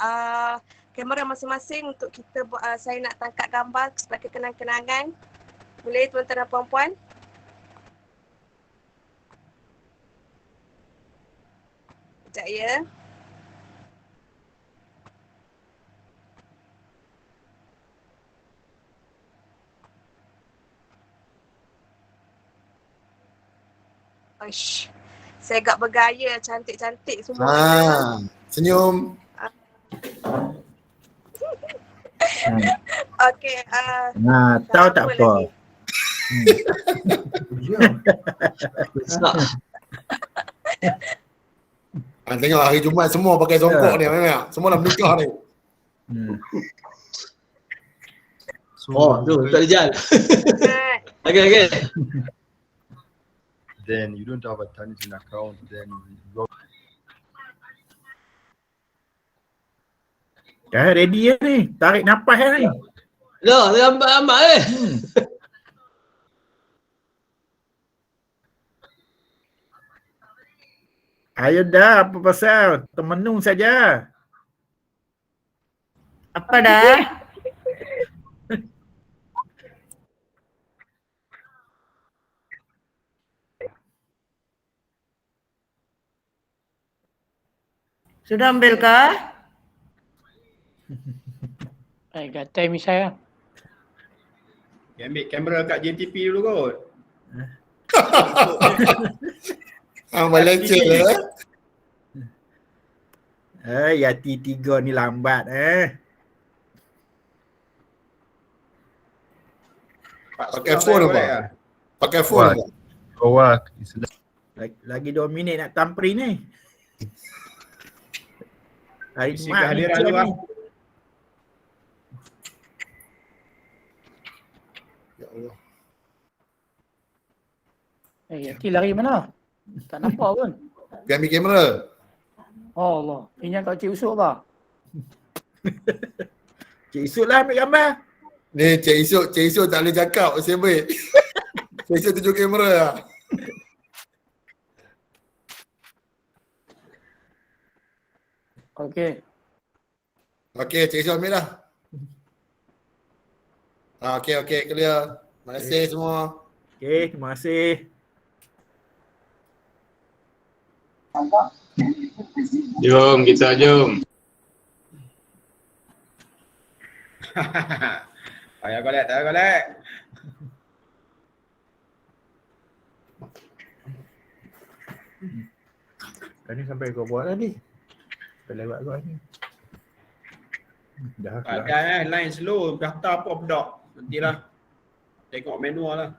kamera masing-masing untuk kita saya nak tangkap gambar sebagai kenang-kenangan. Boleh tuan-tuan dan puan-puan? Sekejap ya. Oish, saya agak bergaya, cantik-cantik semua. Senyum. Okey. Tahu tak apa. Tengok hari Jumaat semua pakai songkok ni memang. Semua dah menikah ni. Tu tak jalan. Okay. Then you don't have a Tanzanian account, then you Dah ready ni. Tarik nafas ni. Dah, lambat Ayo dah, apa pasal? Termenung saja. Apa dah? Sudah ambil kah? Gatai misal. ambil kamera kat JTP dulu kot. Leceh lah. Yati 3 ni lambat Pakai phone apa? Pakai phone apa? Lagi 2 minit nak tampri ni. Hari Isi Jumaat ni. kehadiran tu Ya Allah. Yati lari mana? Tak nampak pun. Pergi ambil kamera. Oh Allah. Ini kat Cik Usuk lah. Cik Isuk lah ambil gambar. Ni Cik Isuk tak boleh cakap pasal baik. Cik Isuk tunjuk kamera lah. Okey. Okey, Cik Isuk ambil dah. Okey, clear. Terima kasih semua. Okey, terima kasih. Jom, kita jom. Ayah golek. Tadi sampai kau buat tadi. Sampai lewat kau ni. Dah keluar. Ada line slow, daftar apa budak. Nantilah tengok manual lah.